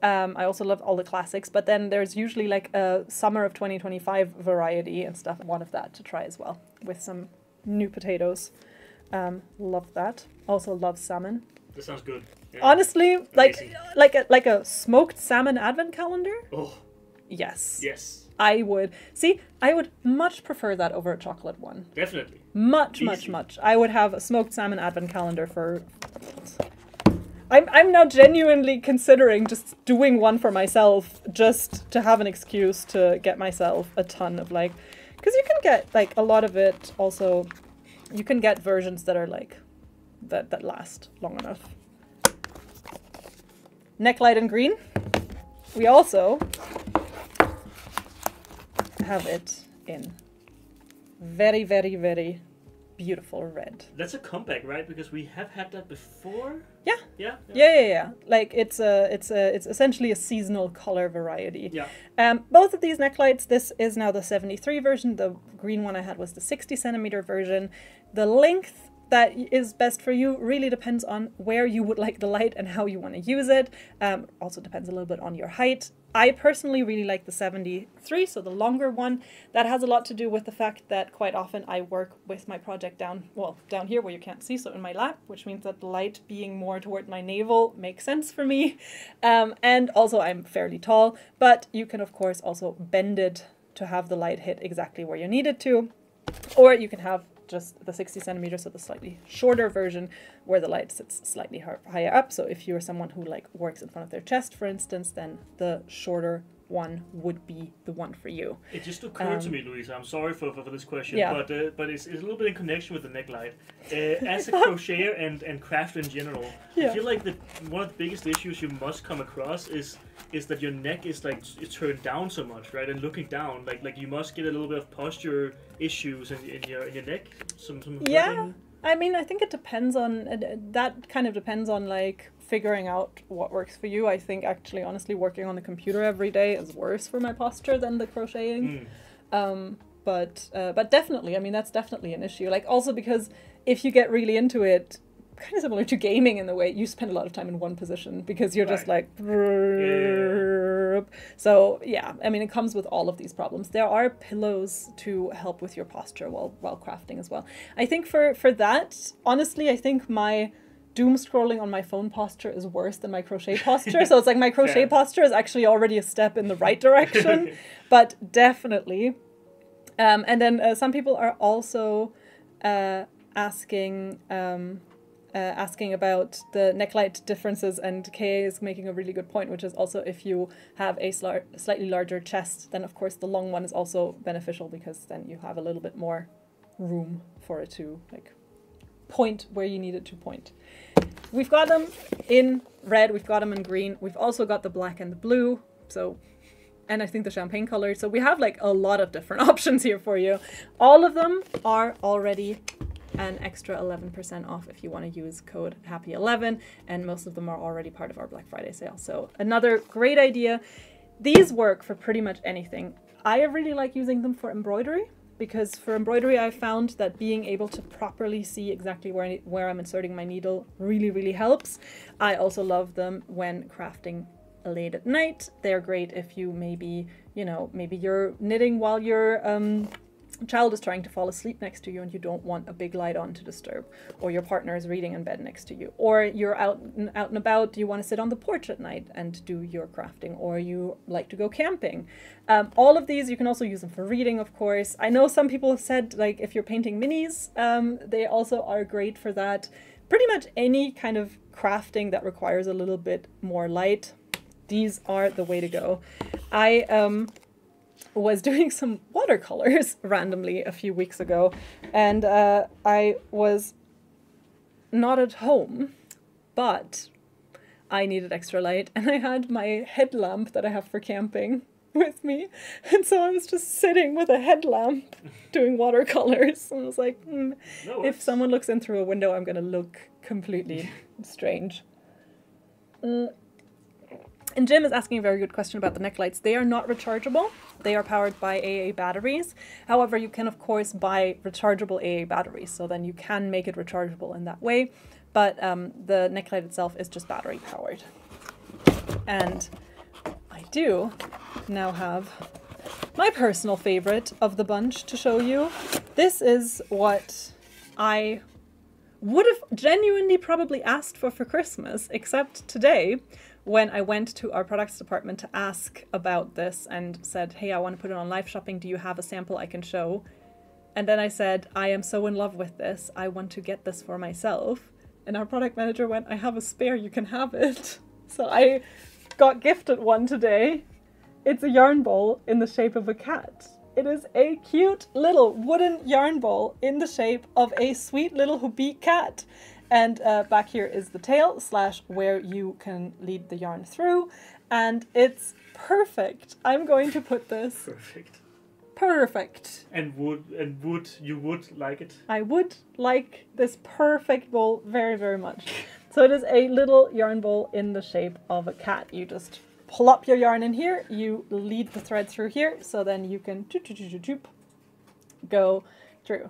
I also love all the classics, but then there's usually like a summer of 2025 variety and stuff. One of that to try as well with some new potatoes. Love that. Also love salmon. That sounds good. Yeah. Honestly, Amazing. like a smoked salmon advent calendar. Oh, Yes. yes. I would much prefer that over a chocolate one. Definitely. Much. Easy. I would have a smoked salmon advent calendar for. I'm now genuinely considering just doing one for myself, just to have an excuse to get myself a ton of like, because you can get like a lot of it. Also, you can get versions that are like that last long enough. Necklight in green. We also have it in very, very, very beautiful red. That's a comeback, right? Because we have had that before. Yeah. Yeah. Yeah. Like it's essentially a seasonal color variety. Yeah. Both of these necklights, this is now the 73 version. The green one I had was the 60 centimeter version. The length that is best for you really depends on where you would like the light and how you want to use it. Also depends a little bit on your height. I personally really like the 73, so the longer one. That has a lot to do with the fact that quite often I work with my project down here where you can't see, so in my lap, which means that the light being more toward my navel makes sense for me. And also I'm fairly tall, but you can of course also bend it to have the light hit exactly where you need it to. Or you can have just the 60 centimeters, so the slightly shorter version where the light sits slightly higher up. So if you're someone who like works in front of their chest, for instance, then the shorter one would be the one for you. It just occurred to me, Louisa, I'm sorry for this question, Yeah. but it's a little bit in connection with the necklight. As a crocheter and crafter in general, Yeah. I feel like one of the biggest issues you must come across is that your neck is like it's turned down so much, right? And looking down, like you must get a little bit of posture issues in your neck. Some Yeah. hurting. I mean, I think it depends on, that kind of depends on like figuring out what works for you. I think actually, honestly, working on the computer every day is worse for my posture than the crocheting. But definitely, I mean, that's definitely an issue. Like also because if you get really into it, kind of similar to gaming in the way you spend a lot of time in one position because you're just like, so yeah, I mean, it comes with all of these problems. There are pillows to help with your posture while crafting as well. I think for that, honestly, I think my doom scrolling on my phone posture is worse than my crochet posture. So it's like my crochet Yeah. posture is actually already a step in the right direction, but definitely. And then some people are also asking about the necklight differences, and Kay is making a really good point, which is also if you have a slightly larger chest, then of course the long one is also beneficial because then you have a little bit more room for it to like point where you need it to point. We've got them in red, we've got them in green, we've also got the black and the blue, so, and I think the champagne color, so we have like a lot of different options here for you. All of them are already an extra 11% off if you want to use code HAPPY11, and most of them are already part of our Black Friday sale. So another great idea. These work for pretty much anything. I really like using them for embroidery, because for embroidery I found that being able to properly see exactly where I'm inserting my needle really helps. I also love them when crafting late at night. They're great if you maybe you're knitting while you're child is trying to fall asleep next to you and you don't want a big light on to disturb, or your partner is reading in bed next to you, or you're out and about, you want to sit on the porch at night and do your crafting, or you like to go camping. All of these, you can also use them for reading, of course. I know some people have said, like, if you're painting minis, they also are great for that. Pretty much any kind of crafting that requires a little bit more light, these are the way to go. I was doing some watercolors randomly a few weeks ago, and I was not at home, but I needed extra light, and I had my headlamp that I have for camping with me, and so I was just sitting with a headlamp doing watercolors, and I was like, if someone looks in through a window, I'm gonna look completely strange. And Jim is asking a very good question about the neck lights. They are not rechargeable. They are powered by AA batteries. However, you can, of course, buy rechargeable AA batteries, so then you can make it rechargeable in that way. But the neck light itself is just battery powered. And I do now have my personal favorite of the bunch to show you. This is what I would have genuinely probably asked for Christmas, except today, when I went to our products department to ask about this and said, hey, I want to put it on live shopping. Do you have a sample I can show? And then I said, I am so in love with this. I want to get this for myself. And our product manager went, I have a spare, you can have it. So I got gifted one today. It's a yarn ball in the shape of a cat. It is a cute little wooden yarn ball in the shape of a sweet little Hoopie cat. And back here is the tail / where you can lead the yarn through. And it's perfect. I'm going to put this. Perfect. And you would like it? I would like this perfect bowl very, very much. So it is a little yarn bowl in the shape of a cat. You just plop your yarn in here. You lead the thread through here. So then you can go through.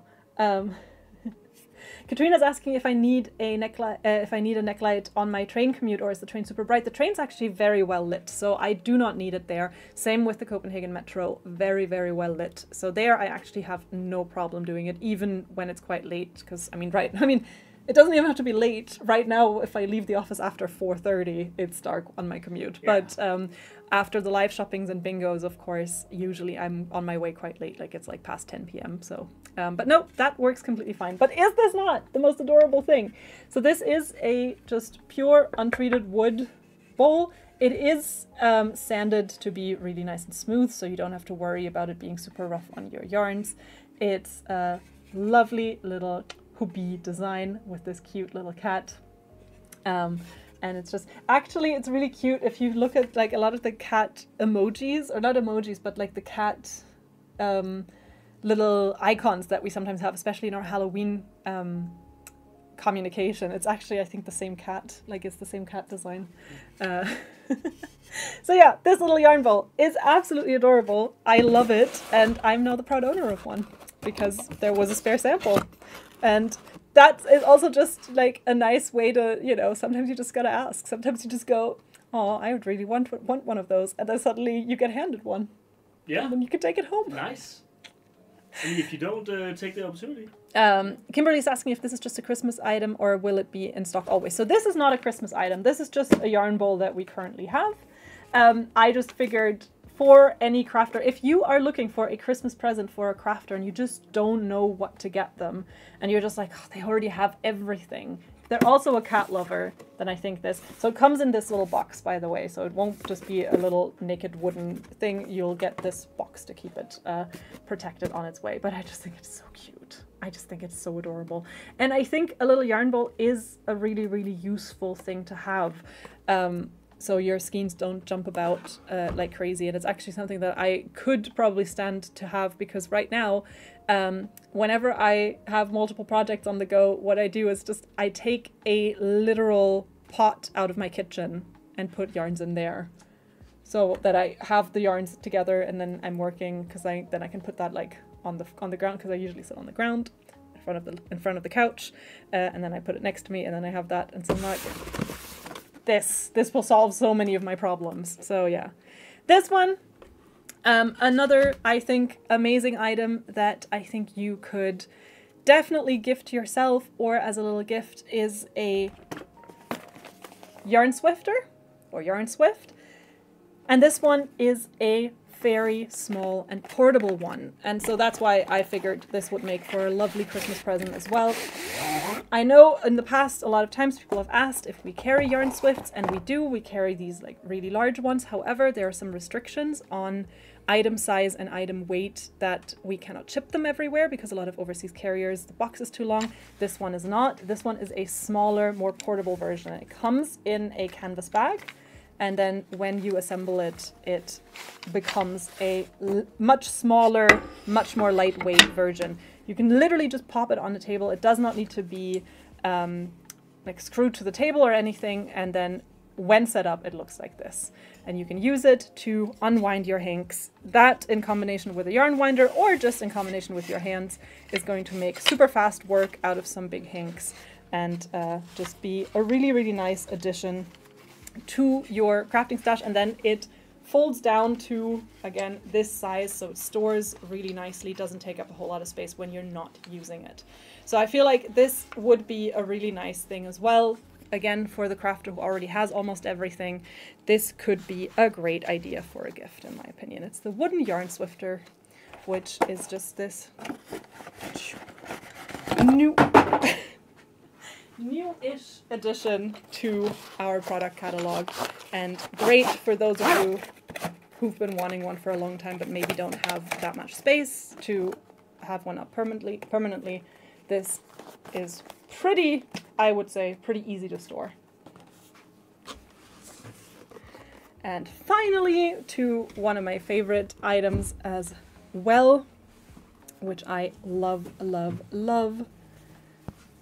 Katrina's asking if I need a neck light on my train commute, or is the train super bright? The train's actually very well lit, so I do not need it there. Same with the Copenhagen Metro, very, very well lit. So there I actually have no problem doing it, even when it's quite late, because it doesn't even have to be late. Right now, if I leave the office after 4:30, it's dark on my commute. Yeah. But after the live shoppings and bingos, of course, usually I'm on my way quite late, like it's like past 10 p.m. So, but no, that works completely fine. But is this not the most adorable thing? So this is a just pure untreated wood bowl. It is sanded to be really nice and smooth, so you don't have to worry about it being super rough on your yarns. It's a lovely little Hoopie design with this cute little cat. And it's just, actually it's really cute if you look at like a lot of the cat emojis, or not emojis, but like the cat little icons that we sometimes have, especially in our Halloween communication. It's actually, I think, the same cat, like it's the same cat design. So yeah, this little yarn ball is absolutely adorable. I love it, and I'm now the proud owner of one because there was a spare sample. And that is also just like a nice way to, sometimes you just gotta ask. Sometimes you just go, oh, I would really want one of those. And then suddenly you get handed one. Yeah. And then you can take it home. Nice. And if you don't take the opportunity. Kimberly's asking if this is just a Christmas item or will it be in stock always. So this is not a Christmas item. This is just a yarn bowl that we currently have. I just figured for any crafter, if you are looking for a Christmas present for a crafter and you just don't know what to get them, and you're just like, oh, they already have everything. They're also a cat lover, then I think this. So it comes in this little box, by the way, so it won't just be a little naked wooden thing. You'll get this box to keep it protected on its way. But I just think it's so cute. I just think it's so adorable. And I think a little yarn bowl is a really, really useful thing to have. So your skeins don't jump about like crazy. And it's actually something that I could probably stand to have, because right now, whenever I have multiple projects on the go, what I do is just, I take a literal pot out of my kitchen and put yarns in there. So that I have the yarns together and then I'm working, because then I can put that like on the ground, because I usually sit on the ground in front of the couch, and then I put it next to me, and then I have that, and so I'm like, this will solve so many of my problems. So yeah, this one Another, I think, amazing item that I think you could definitely gift to yourself or as a little gift is a yarn swifter or yarn swift. And this one is a very small and portable one. And so that's why I figured this would make for a lovely Christmas present as well. I know in the past, a lot of times people have asked if we carry yarn swifts, and we do. We carry these like really large ones. However, there are some restrictions on item size and item weight that we cannot ship them everywhere because a lot of overseas carriers, the box is too long. This one is not. This one is a smaller, more portable version. It comes in a canvas bag. And then when you assemble it, it becomes a much smaller, much more lightweight version. You can literally just pop it on the table. It does not need to be like screwed to the table or anything. And then when set up, it looks like this. And you can use it to unwind your hanks. That in combination with a yarn winder or just in combination with your hands is going to make super fast work out of some big hanks and just be a really, really nice addition to your crafting stash. And then it folds down to, again, this size, so it stores really nicely, doesn't take up a whole lot of space when you're not using it. So I feel like this would be a really nice thing as well. Again, for the crafter who already has almost everything, this could be a great idea for a gift, in my opinion. It's the wooden yarn swifter, which is just this new-ish addition to our product catalog, and great for those of you who've been wanting one for a long time but maybe don't have that much space to have one up permanently. This is pretty, I would say, pretty easy to store. And finally, to one of my favorite items as well, which I love, love, love.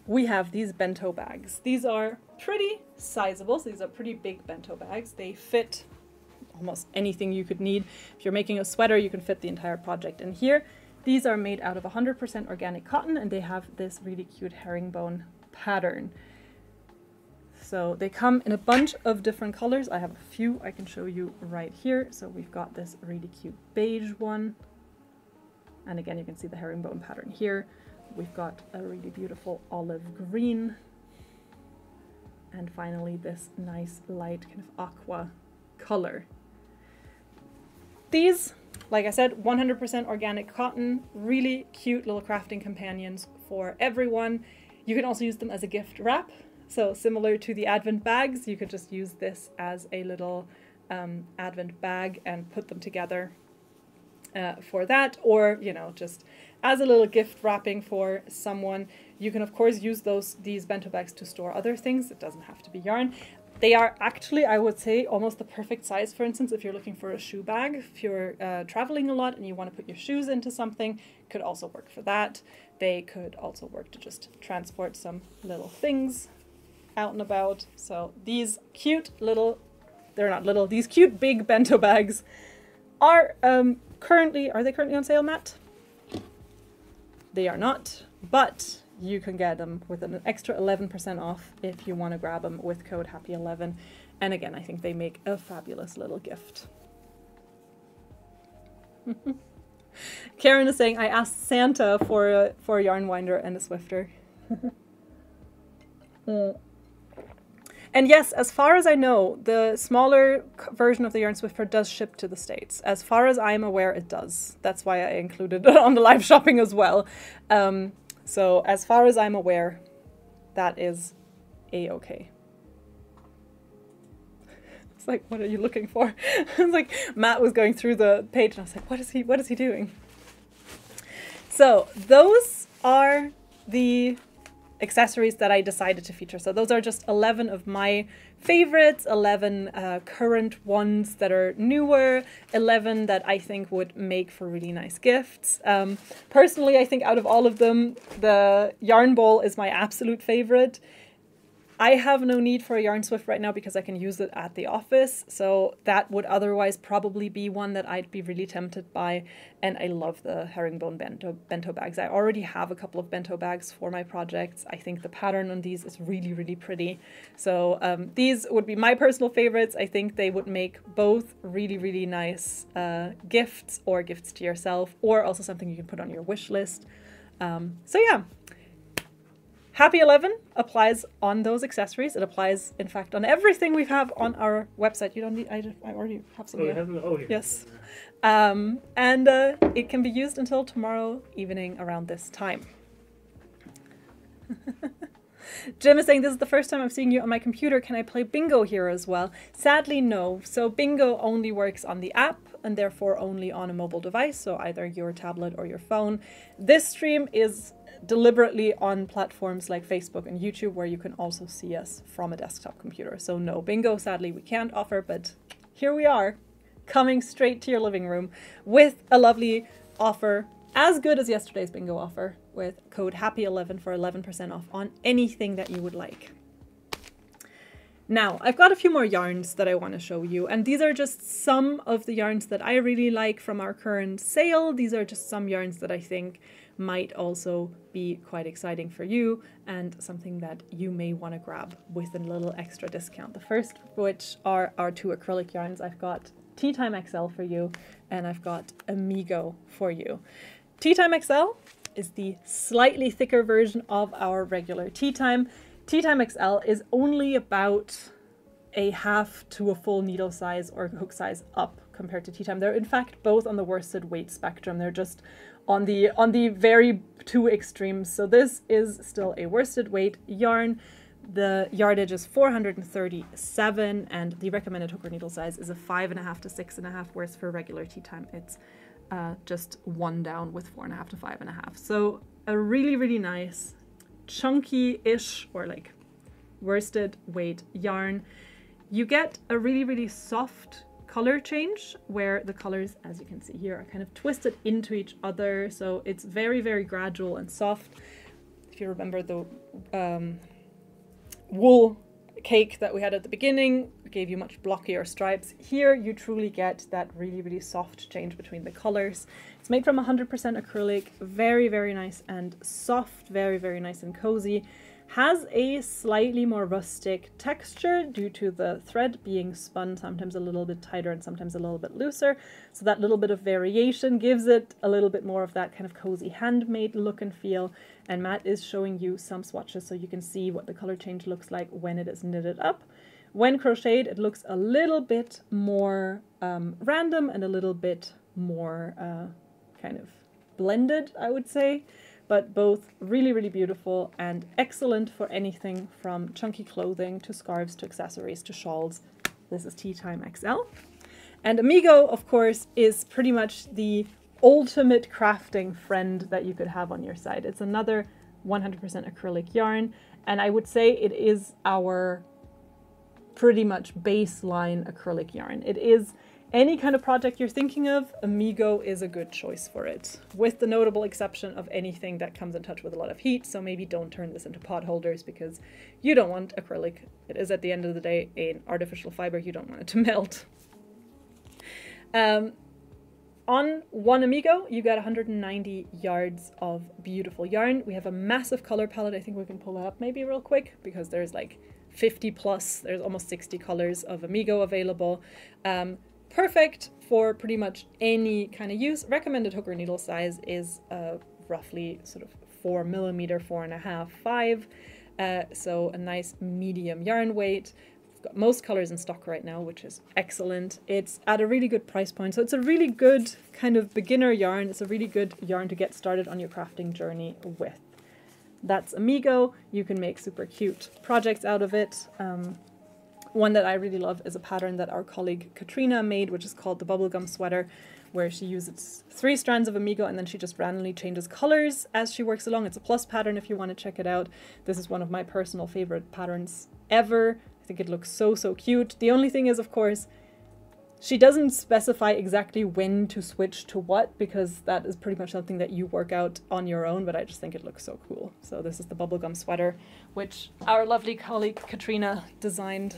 We have these bento bags. These are pretty sizable. So these are pretty big bento bags. They fit almost anything you could need. If you're making a sweater, you can fit the entire project in here. These are made out of 100% organic cotton, and they have this really cute herringbone pattern. So they come in a bunch of different colors. I have a few I can show you right here. So we've got this really cute beige one. And again, you can see the herringbone pattern here. We've got a really beautiful olive green. And finally, this nice light kind of aqua color. These, like I said, 100% organic cotton, really cute little crafting companions for everyone. You can also use them as a gift wrap. So similar to the Advent bags, you could just use this as a little Advent bag and put them together for that, or, you know, just as a little gift wrapping for someone. You can of course use these bento bags to store other things. It doesn't have to be yarn. They are actually, I would say, almost the perfect size. For instance, if you're looking for a shoe bag, if you're traveling a lot and you want to put your shoes into something, could also work for that. They could also work to just transport some little things out and about. So these cute little, they're not little, these cute big bento bags are currently on sale, Matt? They are not, but you can get them with an extra 11% off if you want to grab them with code HAPPY11. And again, I think they make a fabulous little gift. Karen is saying, I asked Santa for a yarn winder and a swifter. And yes, as far as I know, the smaller version of the yarn swifter does ship to the States. As far as I'm aware, it does. That's why I included it on the live shopping as well. So as far as I'm aware, that is a-okay. It's like, what are you looking for? It's like Matt was going through the page and I was like, what is he doing? So those are the accessories that I decided to feature. So those are just 11 of my favorites, 11 current ones that are newer, 11 that I think would make for really nice gifts. Personally, I think out of all of them, the yarn bowl is my absolute favorite. I have no need for a Yarn Swift right now because I can use it at the office, so that would otherwise probably be one that I'd be really tempted by. And I love the herringbone bento bags. I already have a couple of bento bags for my projects. I think the pattern on these is really, really pretty. So these would be my personal favorites. I think they would make both really, really nice gifts, or gifts to yourself, or also something you can put on your wish list. So yeah. Happy 11 applies on those accessories. It applies, in fact, on everything we have on our website. You don't need, I already have some here. Here. Yes. And it can be used until tomorrow evening around this time. Jim is saying, this is the first time I'm seeing you on my computer. Can I play bingo here as well? Sadly, no. So bingo only works on the app and therefore only on a mobile device. So either your tablet or your phone. This stream is deliberately on platforms like Facebook and YouTube, where you can also see us from a desktop computer. So no, bingo sadly we can't offer, but here we are, coming straight to your living room with a lovely offer, as good as yesterday's bingo offer, with code HAPPY11 for 11% off on anything that you would like. Now, I've got a few more yarns that I want to show you, and these are just some of the yarns that I really like from our current sale. These are just some yarns that I think might also be quite exciting for you and something that you may want to grab with a little extra discount. The first of which are our two acrylic yarns. I've got Tea Time XL for you, and I've got Amigo for you. Tea Time XL is the slightly thicker version of our regular Tea Time. Tea Time XL is only about a half to a full needle size or hook size up compared to Tea Time. They're in fact both on the worsted weight spectrum. They're just on the very two extremes. So this is still a worsted weight yarn. The yardage is 437, and the recommended hook or needle size is a 5.5 to 6.5, whereas for regular Tea Time it's just one down with 4.5 to 5.5. So a really, really nice chunky-ish or like worsted weight yarn. You get a really, really soft color change where the colors, as you can see here, are kind of twisted into each other. So it's very, very gradual and soft. If you remember the wool cake that we had at the beginning, gave you much blockier stripes. Here you truly get that really, really soft change between the colors. It's made from 100% acrylic, very, very nice and soft, very, very nice and cozy. Has a slightly more rustic texture due to the thread being spun sometimes a little bit tighter and sometimes a little bit looser. So that little bit of variation gives it a little bit more of that kind of cozy handmade look and feel. And Matt is showing you some swatches so you can see what the color change looks like when it is knitted up. When crocheted, it looks a little bit more random and a little bit more kind of blended, I would say. But both really, really beautiful and excellent for anything from chunky clothing to scarves to accessories to shawls. This is Tea Time XL. And Amigo, of course, is pretty much the ultimate crafting friend that you could have on your side. It's another 100% acrylic yarn, and I would say it is our pretty much baseline acrylic yarn. It is any kind of project you're thinking of, Amigo is a good choice for it, with the notable exception of anything that comes in touch with a lot of heat. So maybe don't turn this into pot holders because you don't want acrylic. It is at the end of the day an artificial fiber. You don't want it to melt. On one Amigo, you got 190 yards of beautiful yarn. We have a massive color palette. I think we can pull it up maybe real quick because there's like 50 plus, there's almost 60 colors of Amigo available. Perfect for pretty much any kind of use. Recommended hook or needle size is roughly sort of 4mm, 4.5, 5. So a nice medium yarn weight. We've got most colors in stock right now, which is excellent. It's at a really good price point. So it's a really good kind of beginner yarn. It's a really good yarn to get started on your crafting journey with. That's Amigo. You can make super cute projects out of it. One that I really love is a pattern that our colleague Katrina made, which is called the Bubblegum Sweater, where she uses 3 strands of Amigo and then she just randomly changes colors as she works along. It's a plus pattern if you want to check it out. This is one of my personal favorite patterns ever. I think it looks so, so cute. The only thing is, of course, She doesn't specify exactly when to switch to what, because that is pretty much something that you work out on your own, but I just think it looks so cool. So this is the bubblegum sweater, which our lovely colleague Katrina designed.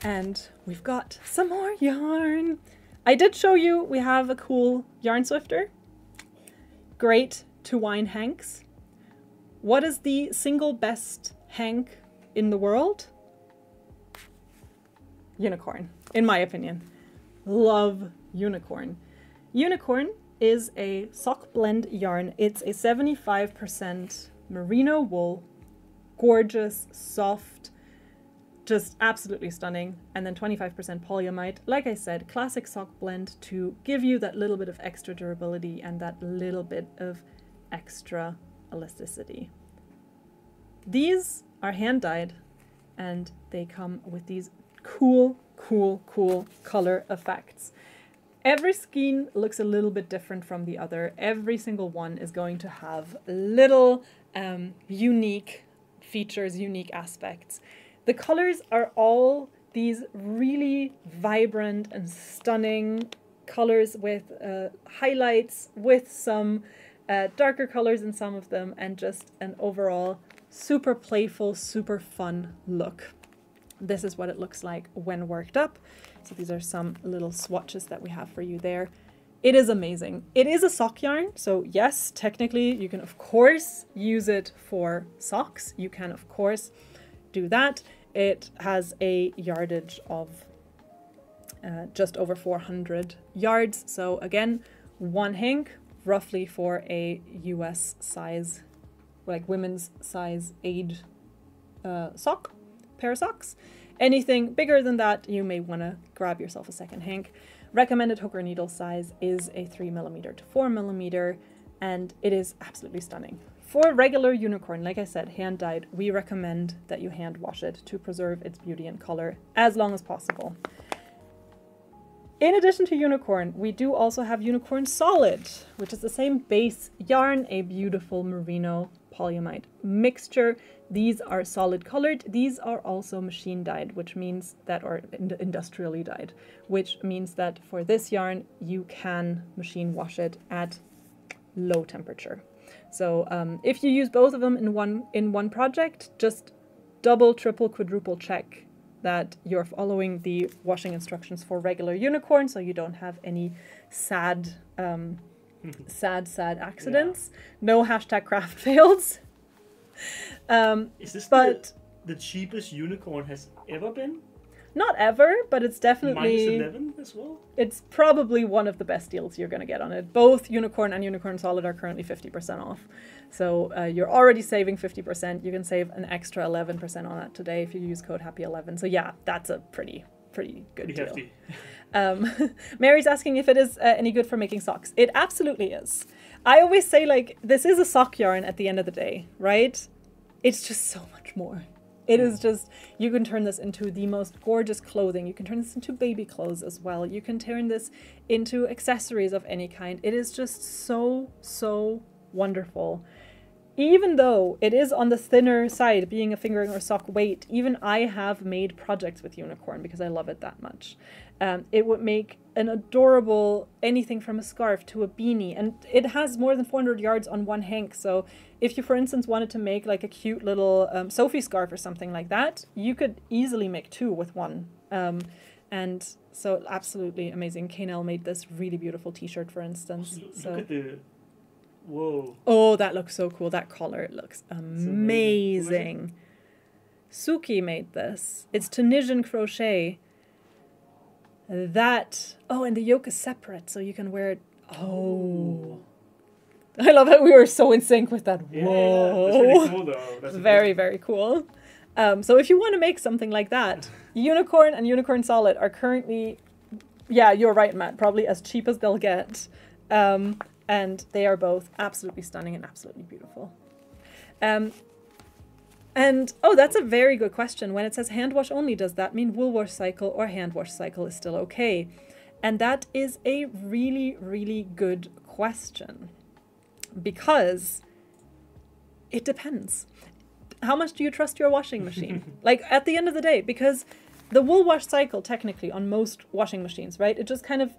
And we've got some more yarn. I did show you we have a cool yarn swifter. Great to wind hanks. What is the single best hank in the world? Unicorn, in my opinion. Love Unicorn. Unicorn is a sock blend yarn. It's a 75% merino wool, gorgeous, soft, just absolutely stunning. And then 25% polyamide. Like I said, classic sock blend to give you that little bit of extra durability and that little bit of extra elasticity. These are hand dyed and they come with these cool color effects. Every skein looks a little bit different from the other. Every single one is going to have little unique features, unique aspects. The colors are all these really vibrant and stunning colors with highlights, with some darker colors in some of them, and just an overall super playful, super fun look. This is what it looks like when worked up. So these are some little swatches that we have for you there. It is amazing. It is a sock yarn, so yes, technically you can of course use it for socks. You can of course do that. It has a yardage of just over 400 yards. So again, one hank, roughly for a US size, like women's size age pair of socks. Anything bigger than that, you may want to grab yourself a second hank. Recommended hook or needle size is a 3mm to 4mm, and it is absolutely stunning. For regular Unicorn, like I said, hand dyed, we recommend that you hand wash it to preserve its beauty and color as long as possible. In addition to Unicorn, we do also have Unicorn Solid, which is the same base yarn, a beautiful merino polyamide mixture. These are solid colored. These are also machine dyed, which means that, or industrially dyed, which means that for this yarn, you can machine wash it at low temperature. So if you use both of them in one project, just double, triple, quadruple check that you're following the washing instructions for regular Unicorn, so you don't have any sad accidents. Yeah. No hashtag craft fails. Is this the cheapest Unicorn has ever been? Not ever, but it's definitely... -11 as well? It's probably one of the best deals you're going to get on it. Both Unicorn and Unicorn Solid are currently 50% off. So you're already saving 50%. You can save an extra 11% on that today if you use code HAPPY11. So yeah, that's a pretty good deal. Hefty. Mary's asking if it is any good for making socks. It absolutely is. I always say, like, this is a sock yarn at the end of the day, right? It's just so much more. It is just, you can turn this into the most gorgeous clothing. You can turn this into baby clothes as well. You can turn this into accessories of any kind. It is just so wonderful. Even though it is on the thinner side, being a fingering or sock weight, even I have made projects with Unicorn because I love it that much. It would make an adorable anything from a scarf to a beanie, and it has more than 400 yards on one hank. So if you, for instance, wanted to make like a cute little Sophie scarf or something like that, you could easily make two with one. And so absolutely amazing. Kanel made this really beautiful t-shirt, for instance. Look at the... Whoa. Oh, that looks so cool. That collar looks amazing. Suki made this. It's Tunisian crochet. That... Oh, and the yoke is separate, so you can wear it... Oh. I love how we were so in sync with that. Yeah, whoa. that's really cool, though. That's very cool. So if you want to make something like that, Unicorn and Unicorn Solid are currently... Yeah, you're right, Matt. Probably as cheap as they'll get. And they are both absolutely stunning and absolutely beautiful. And, oh, that's a very good question. When it says hand wash only, does that mean wool wash cycle or hand wash cycle is still okay? And that is a really good question. Because it depends. how much do you trust your washing machine? Like at the end of the day, because the wool wash cycle technically on most washing machines, right? It just kind of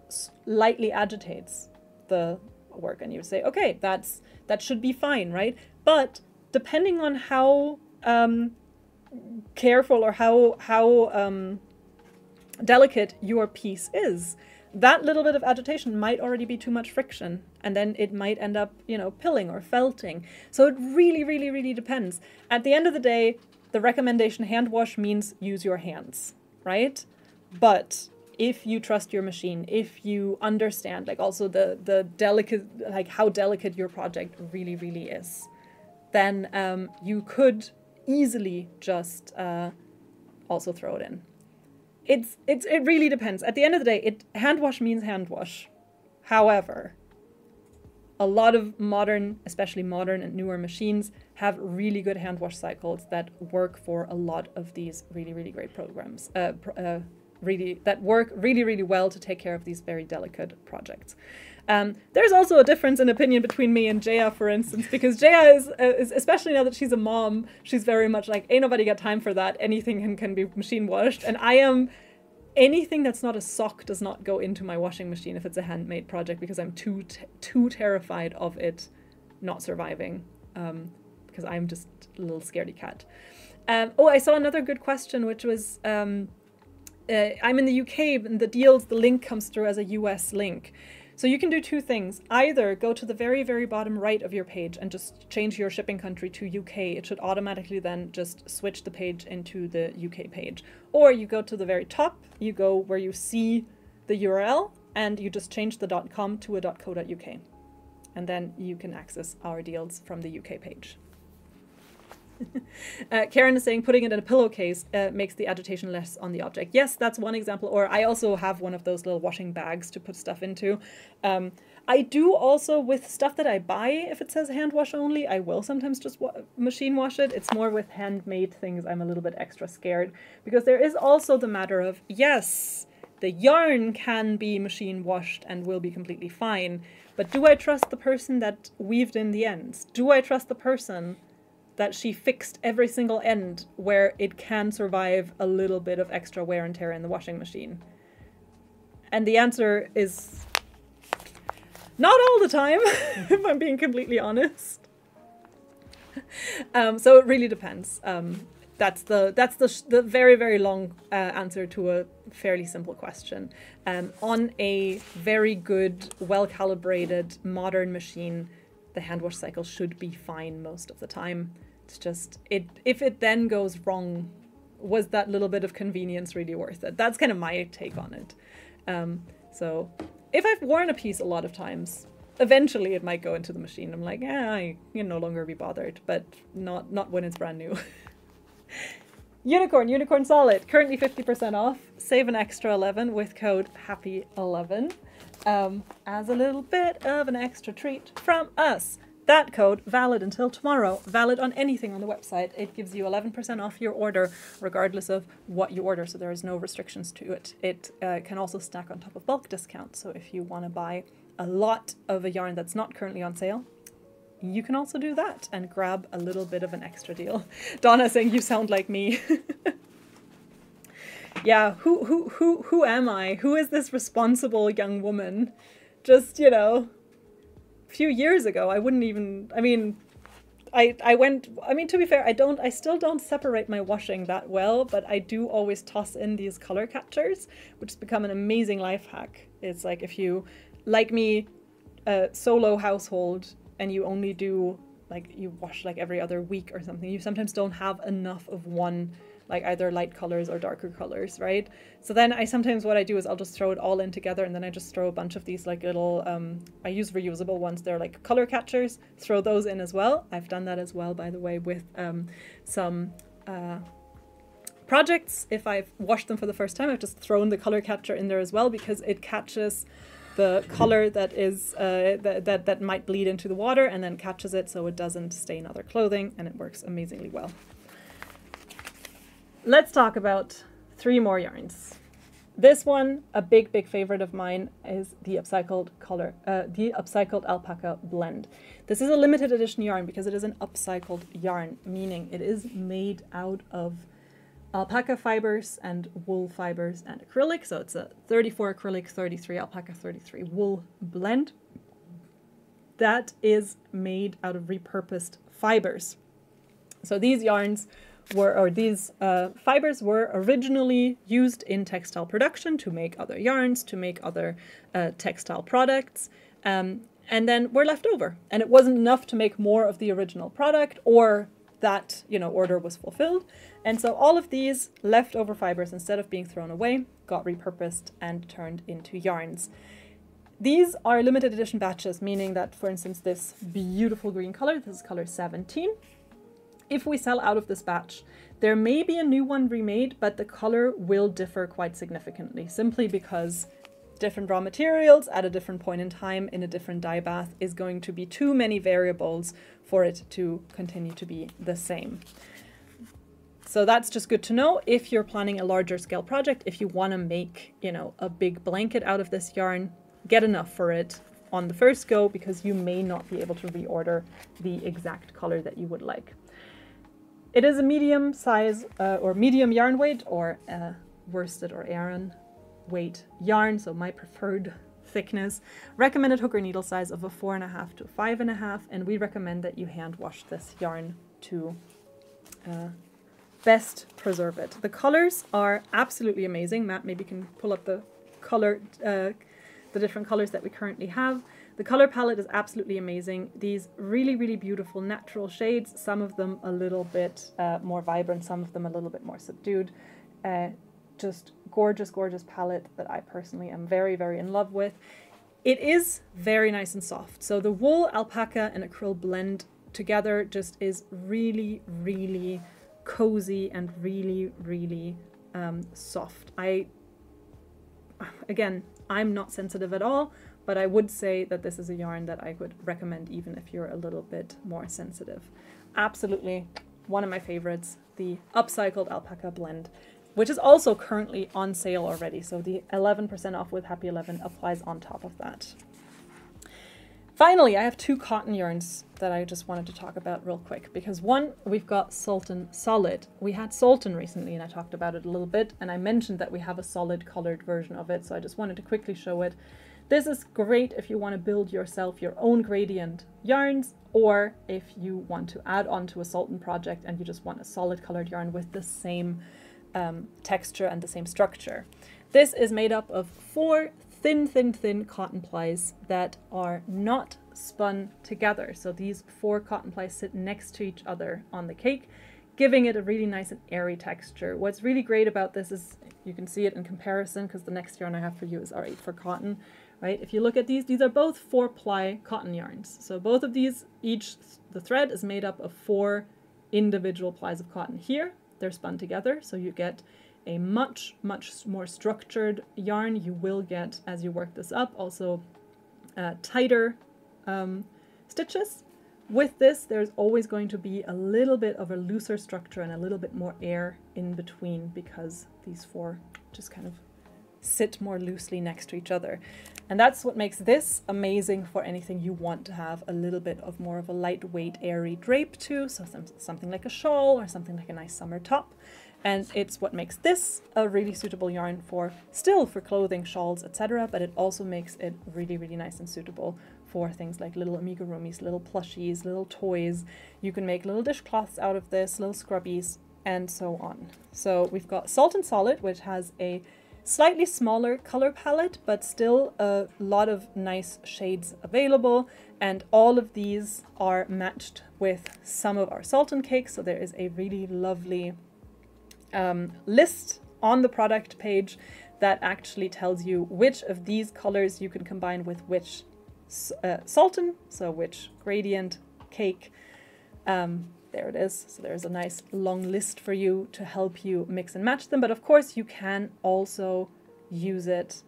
lightly agitates the work and you say, okay, that should be fine, right? But depending on how careful or how delicate your piece is, that little bit of agitation might already be too much friction, and then it might end up, you know, pilling or felting. So it really, really, really depends. At the end of the day, the recommendation hand wash means use your hands, right? But if you trust your machine, if you understand, like also the delicate, like how delicate your project really, really is, then you could easily just also throw it in. It really depends. At the end of the day, hand wash means hand wash. However, a lot of modern, especially modern and newer machines have really good hand wash cycles that work for a lot of these really, really great programs. That work really, really well to take care of these very delicate projects. There's also a difference in opinion between me and Jaya, for instance, because Jaya is especially now that she's a mom, she's very much like, ain't nobody got time for that. Anything can be machine washed. And I am, anything that's not a sock does not go into my washing machine if it's a handmade project, because I'm too terrified of it not surviving, because I'm just a little scaredy cat. Oh, I saw another good question, which was, I'm in the UK, and the link comes through as a US link. So you can do two things. Either go to the very, very bottom right of your page and just change your shipping country to UK. It should automatically then just switch the page into the UK page. Or you go to the very top, you go where you see the URL, and you just change the .com to a .co.uk. And then you can access our deals from the UK page. Karen is saying putting it in a pillowcase makes the agitation less on the object. Yes, that's one example. Or I also have one of those little washing bags to put stuff into. I do also with stuff that I buy, if it says hand wash only, I will sometimes just machine wash it. It's more with handmade things I'm a little bit extra scared, because there is also the matter of, yes, the yarn can be machine washed and will be completely fine, but do I trust the person that weaved in the ends? Do I trust the person that she fixed every single end where it can survive a little bit of extra wear and tear in the washing machine? And the answer is not all the time, if I'm being completely honest. So it really depends. That's the very, very long answer to a fairly simple question. On a very good, well-calibrated, modern machine, the hand wash cycle should be fine most of the time. It's just, if it then goes wrong, was that little bit of convenience really worth it? That's kind of my take on it. So if I've worn a piece a lot of times, eventually it might go into the machine. I'm like, I can no longer be bothered, but not when it's brand new. Unicorn Solid, currently 50% off. Save an extra 11 with code HAPPY11 as a little bit of an extra treat from us. That code valid until tomorrow, valid on anything on the website. It gives you 11% off your order, regardless of what you order, so there is no restrictions to it. It can also stack on top of bulk discounts, so if you want to buy a lot of a yarn that's not currently on sale, you can also do that and grab a little bit of an extra deal. Donna saying, you sound like me. Yeah, who am I? Who is this responsible young woman? Just, you know, few years ago, I wouldn't even, to be fair, I still don't separate my washing that well, but I do always toss in these color catchers, which has become an amazing life hack. It's like, if you, like me, solo household, and you only do, like, you wash like every other week or something, you sometimes don't have enough of one, like either light colors or darker colors, right? So then what I do is I'll just throw it all in together, and then I just throw a bunch of these like little, I use reusable ones. They're like color catchers, throw those in as well. I've done that as well, by the way, with some projects. If I've washed them for the first time, I've just thrown the color catcher in there as well, because it catches the color that is that might bleed into the water, and then catches it so it doesn't stain other clothing, and it works amazingly well. Let's talk about 3 more yarns. This one, a big, big favorite of mine, is the upcycled alpaca blend. This is a limited edition yarn because it is an upcycled yarn, meaning it is made out of alpaca fibers and wool fibers and acrylic. So it's a 34 acrylic, 33 alpaca, 33 wool blend that is made out of repurposed fibers. So these yarns these fibers were originally used in textile production to make other yarns, to make other textile products, and then were left over. And it wasn't enough to make more of the original product, or that, you know, order was fulfilled. And so all of these leftover fibers, instead of being thrown away, got repurposed and turned into yarns. These are limited edition batches, meaning that, for instance, this beautiful green color, this is color 17. If we sell out of this batch, there may be a new one remade, but the color will differ quite significantly, simply because different raw materials at a different point in time in a different dye bath is going to be too many variables for it to continue to be the same. So that's just good to know if you're planning a larger scale project. If you want to make, you know, a big blanket out of this yarn, get enough for it on the first go, because you may not be able to reorder the exact color that you would like. It is a medium size or medium yarn weight, or worsted or Aran weight yarn, so my preferred thickness. Recommended hook or needle size of a 4.5 to 5.5, and we recommend that you hand wash this yarn to best preserve it. The colors are absolutely amazing. Matt maybe can pull up the color, the different colors that we currently have. The color palette is absolutely amazing. These really, really beautiful natural shades, some of them a little bit more vibrant, some of them a little bit more subdued. Just gorgeous, gorgeous palette that I personally am very, very in love with. It is very nice and soft. So the wool, alpaca, and acrylic blend together just is really, really cozy and really, really soft. Again, I'm not sensitive at all, but I would say that this is a yarn that I would recommend even if you're a little bit more sensitive. Absolutely one of my favorites, the upcycled alpaca blend, which is also currently on sale already. So the 11% off with Happy 11 applies on top of that. Finally, I have two cotton yarns that I just wanted to talk about real quick, because one, we've got Sultan Solid. We had Sultan recently and I talked about it a little bit, and I mentioned that we have a solid colored version of it, so I just wanted to quickly show it. This is great if you want to build yourself your own gradient yarns, or if you want to add on to a Sultan project and you just want a solid colored yarn with the same texture and the same structure. This is made up of 4 thin cotton plies that are not spun together. So these 4 cotton plies sit next to each other on the cake, giving it a really nice and airy texture. What's really great about this is you can see it in comparison, because the next yarn I have for you is R8 for cotton, right? If you look at these are both 4-ply cotton yarns. So both of these, the thread is made up of 4 individual plies of cotton. Here, they're spun together, so you get a much, much more structured yarn. You will get, as you work this up, also tighter stitches. With this, there's always going to be a little bit of a looser structure and a little bit more air in between, because these 4 just kind of sit more loosely next to each other. And that's what makes this amazing for anything you want to have a little bit of more of a lightweight, airy drape to, so something like a shawl or something like a nice summer top. And it's what makes this a really suitable yarn for clothing, shawls, etc. But it also makes it really, really nice and suitable for things like little amigurumis, little plushies, little toys. You can make little dishcloths out of this, little scrubbies, and so on. So we've got Sultan Solid, which has a slightly smaller color palette, but still a lot of nice shades available. And all of these are matched with some of our Sultan cakes. So there is a really lovely list on the product page that actually tells you which of these colors you can combine with which Sultan, so which gradient cake. There it is. So there's a nice long list for you to help you mix and match them. But of course you can also use it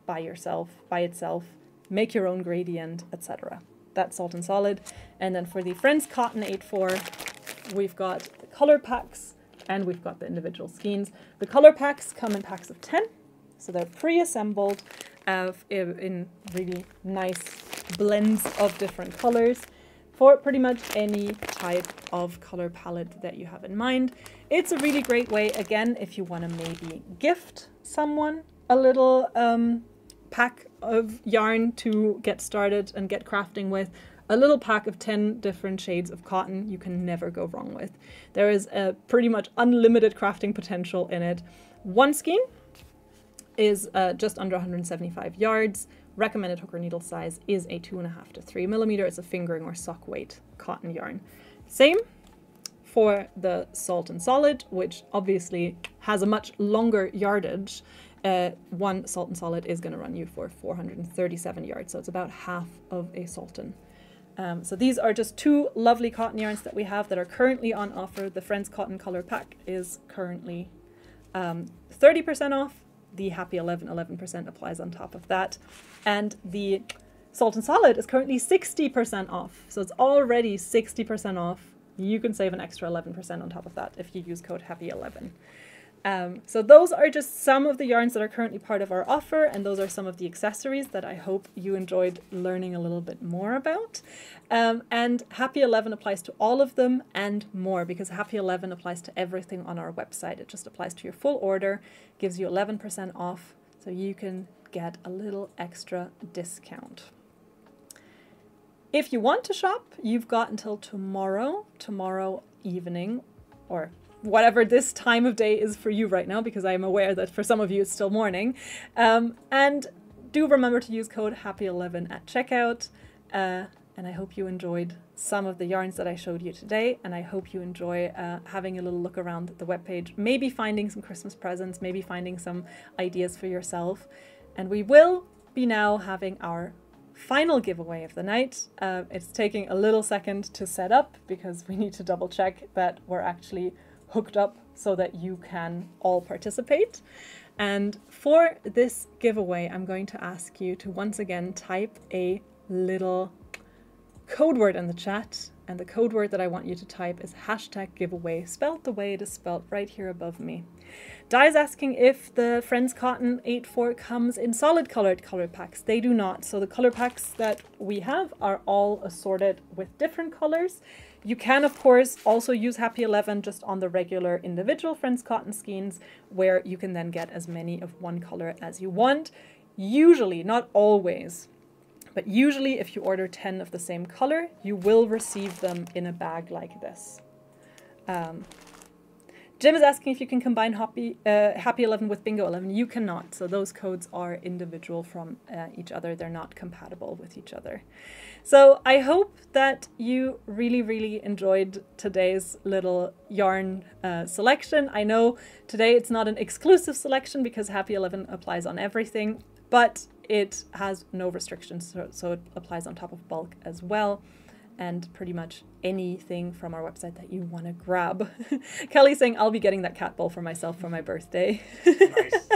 by itself, make your own gradient, etc. That's Sultan Solid. And then for the Friends Cotton 8/4, we've got the color packs and we've got the individual skeins. The color packs come in packs of 10. So they're pre-assembled in really nice blends of different colors for pretty much any type of color palette that you have in mind. It's a really great way, again, if you want to maybe gift someone a little pack of yarn to get started and get crafting with. A little pack of 10 different shades of cotton you can never go wrong with. There is a pretty much unlimited crafting potential in it. One skein is just under 175 yards. Recommended hook or needle size is a 2.5 to 3 millimeter. It's a fingering or sock weight cotton yarn. Same for the Salt and Solid, which obviously has a much longer yardage. One Salt and Solid is going to run you for 437 yards, so it's about half of a Sultan. So these are just two lovely cotton yarns that we have that are currently on offer. The Friends Cotton Color Pack is currently 30% off. The Happy 11 11% applies on top of that. And the Salt and Solid is currently 60% off. So it's already 60% off. You can save an extra 11% on top of that if you use code HAPPY11. So those are just some of the yarns that are currently part of our offer, and those are some of the accessories that I hope you enjoyed learning a little bit more about. And Happy 11 applies to all of them and more, because Happy 11 applies to everything on our website. It just applies to your full order, gives you 11% off, so you can get a little extra discount. If you want to shop, you've got until tomorrow evening, or whatever this time of day is for you right now, because I am aware that for some of you it's still morning. And do remember to use code HAPPY11 at checkout. And I hope you enjoyed some of the yarns that I showed you today, and I hope you enjoy having a little look around the webpage, maybe finding some Christmas presents, maybe finding some ideas for yourself. And we will be now having our final giveaway of the night. It's taking a little second to set up because we need to double check that we're actually hooked up so that you can all participate. And for this giveaway, I'm going to ask you to once again type a little code word in the chat, and the code word that I want you to type is #giveaway, spelled the way it is spelled right here above me. Di is asking if the Friends Cotton 8/4 comes in solid colored color packs. They do not. So the color packs that we have are all assorted with different colors. You can, of course, also use Happy 11 just on the regular individual Friends Cotton skeins, where you can then get as many of one color as you want. Usually, not always, but usually if you order 10 of the same color, you will receive them in a bag like this. Jim is asking if you can combine Happy 11 with Bingo 11. You cannot, so those codes are individual from each other. They're not compatible with each other. So I hope that you really, really enjoyed today's little yarn selection. I know today it's not an exclusive selection because Happy 11 applies on everything, but it has no restrictions, so it applies on top of bulk as well, and pretty much anything from our website that you want to grab. Kelly's saying, I'll be getting that cat ball for myself for my birthday. Nice.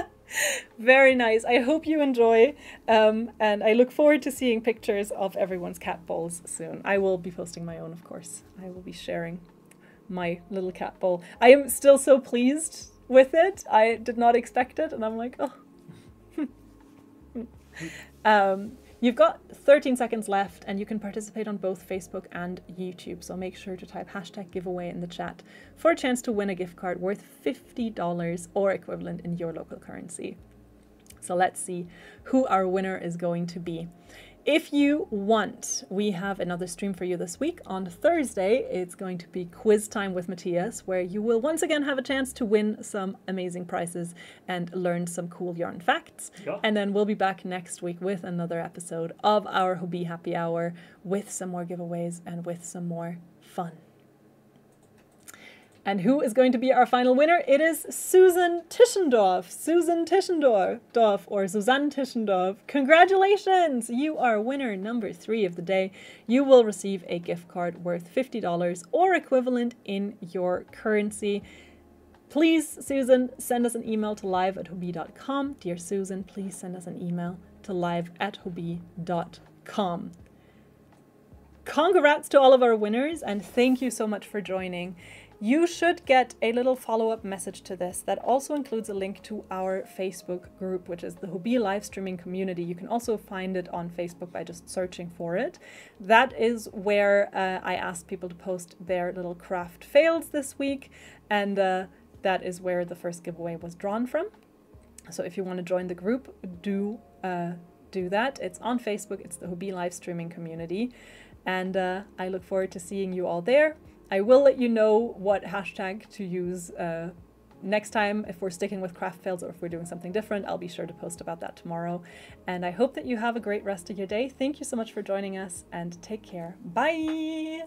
Very nice. I hope you enjoy, and I look forward to seeing pictures of everyone's cat balls soon. I will be posting my own, of course. I will be sharing my little cat ball. I am still so pleased with it. I did not expect it, and I'm like, oh. You've got 13 seconds left, and you can participate on both Facebook and YouTube, so make sure to type #giveaway in the chat for a chance to win a gift card worth $50 or equivalent in your local currency. So let's see who our winner is going to be. If you want, we have another stream for you this week. On Thursday, it's going to be quiz time with Matthias, where you will once again have a chance to win some amazing prizes and learn some cool yarn facts. Yeah. And then we'll be back next week with another episode of our Hobbii Happy Hour with some more giveaways and with some more fun. And who is going to be our final winner? It is Susan Tischendorf. Susan Tischendorf, or Susanne Tischendorf. Congratulations! You are winner number 3 of the day. You will receive a gift card worth $50 or equivalent in your currency. Please, Susan, send us an email to live@hobbii.com. Dear Susan, please send us an email to live@hobbii.com. Congrats to all of our winners, and thank you so much for joining. You should get a little follow-up message to this that also includes a link to our Facebook group, which is the Hobie live streaming community. You can also find it on Facebook by just searching for it. That is where I asked people to post their little craft fails this week, and that is where the first giveaway was drawn from. So if you want to join the group, do that. It's on Facebook. It's the Hobie live streaming community, and I look forward to seeing you all there. I will let you know what hashtag to use next time, if we're sticking with craft fails or if we're doing something different. I'll be sure to post about that tomorrow. And I hope that you have a great rest of your day. Thank you so much for joining us, and take care. Bye!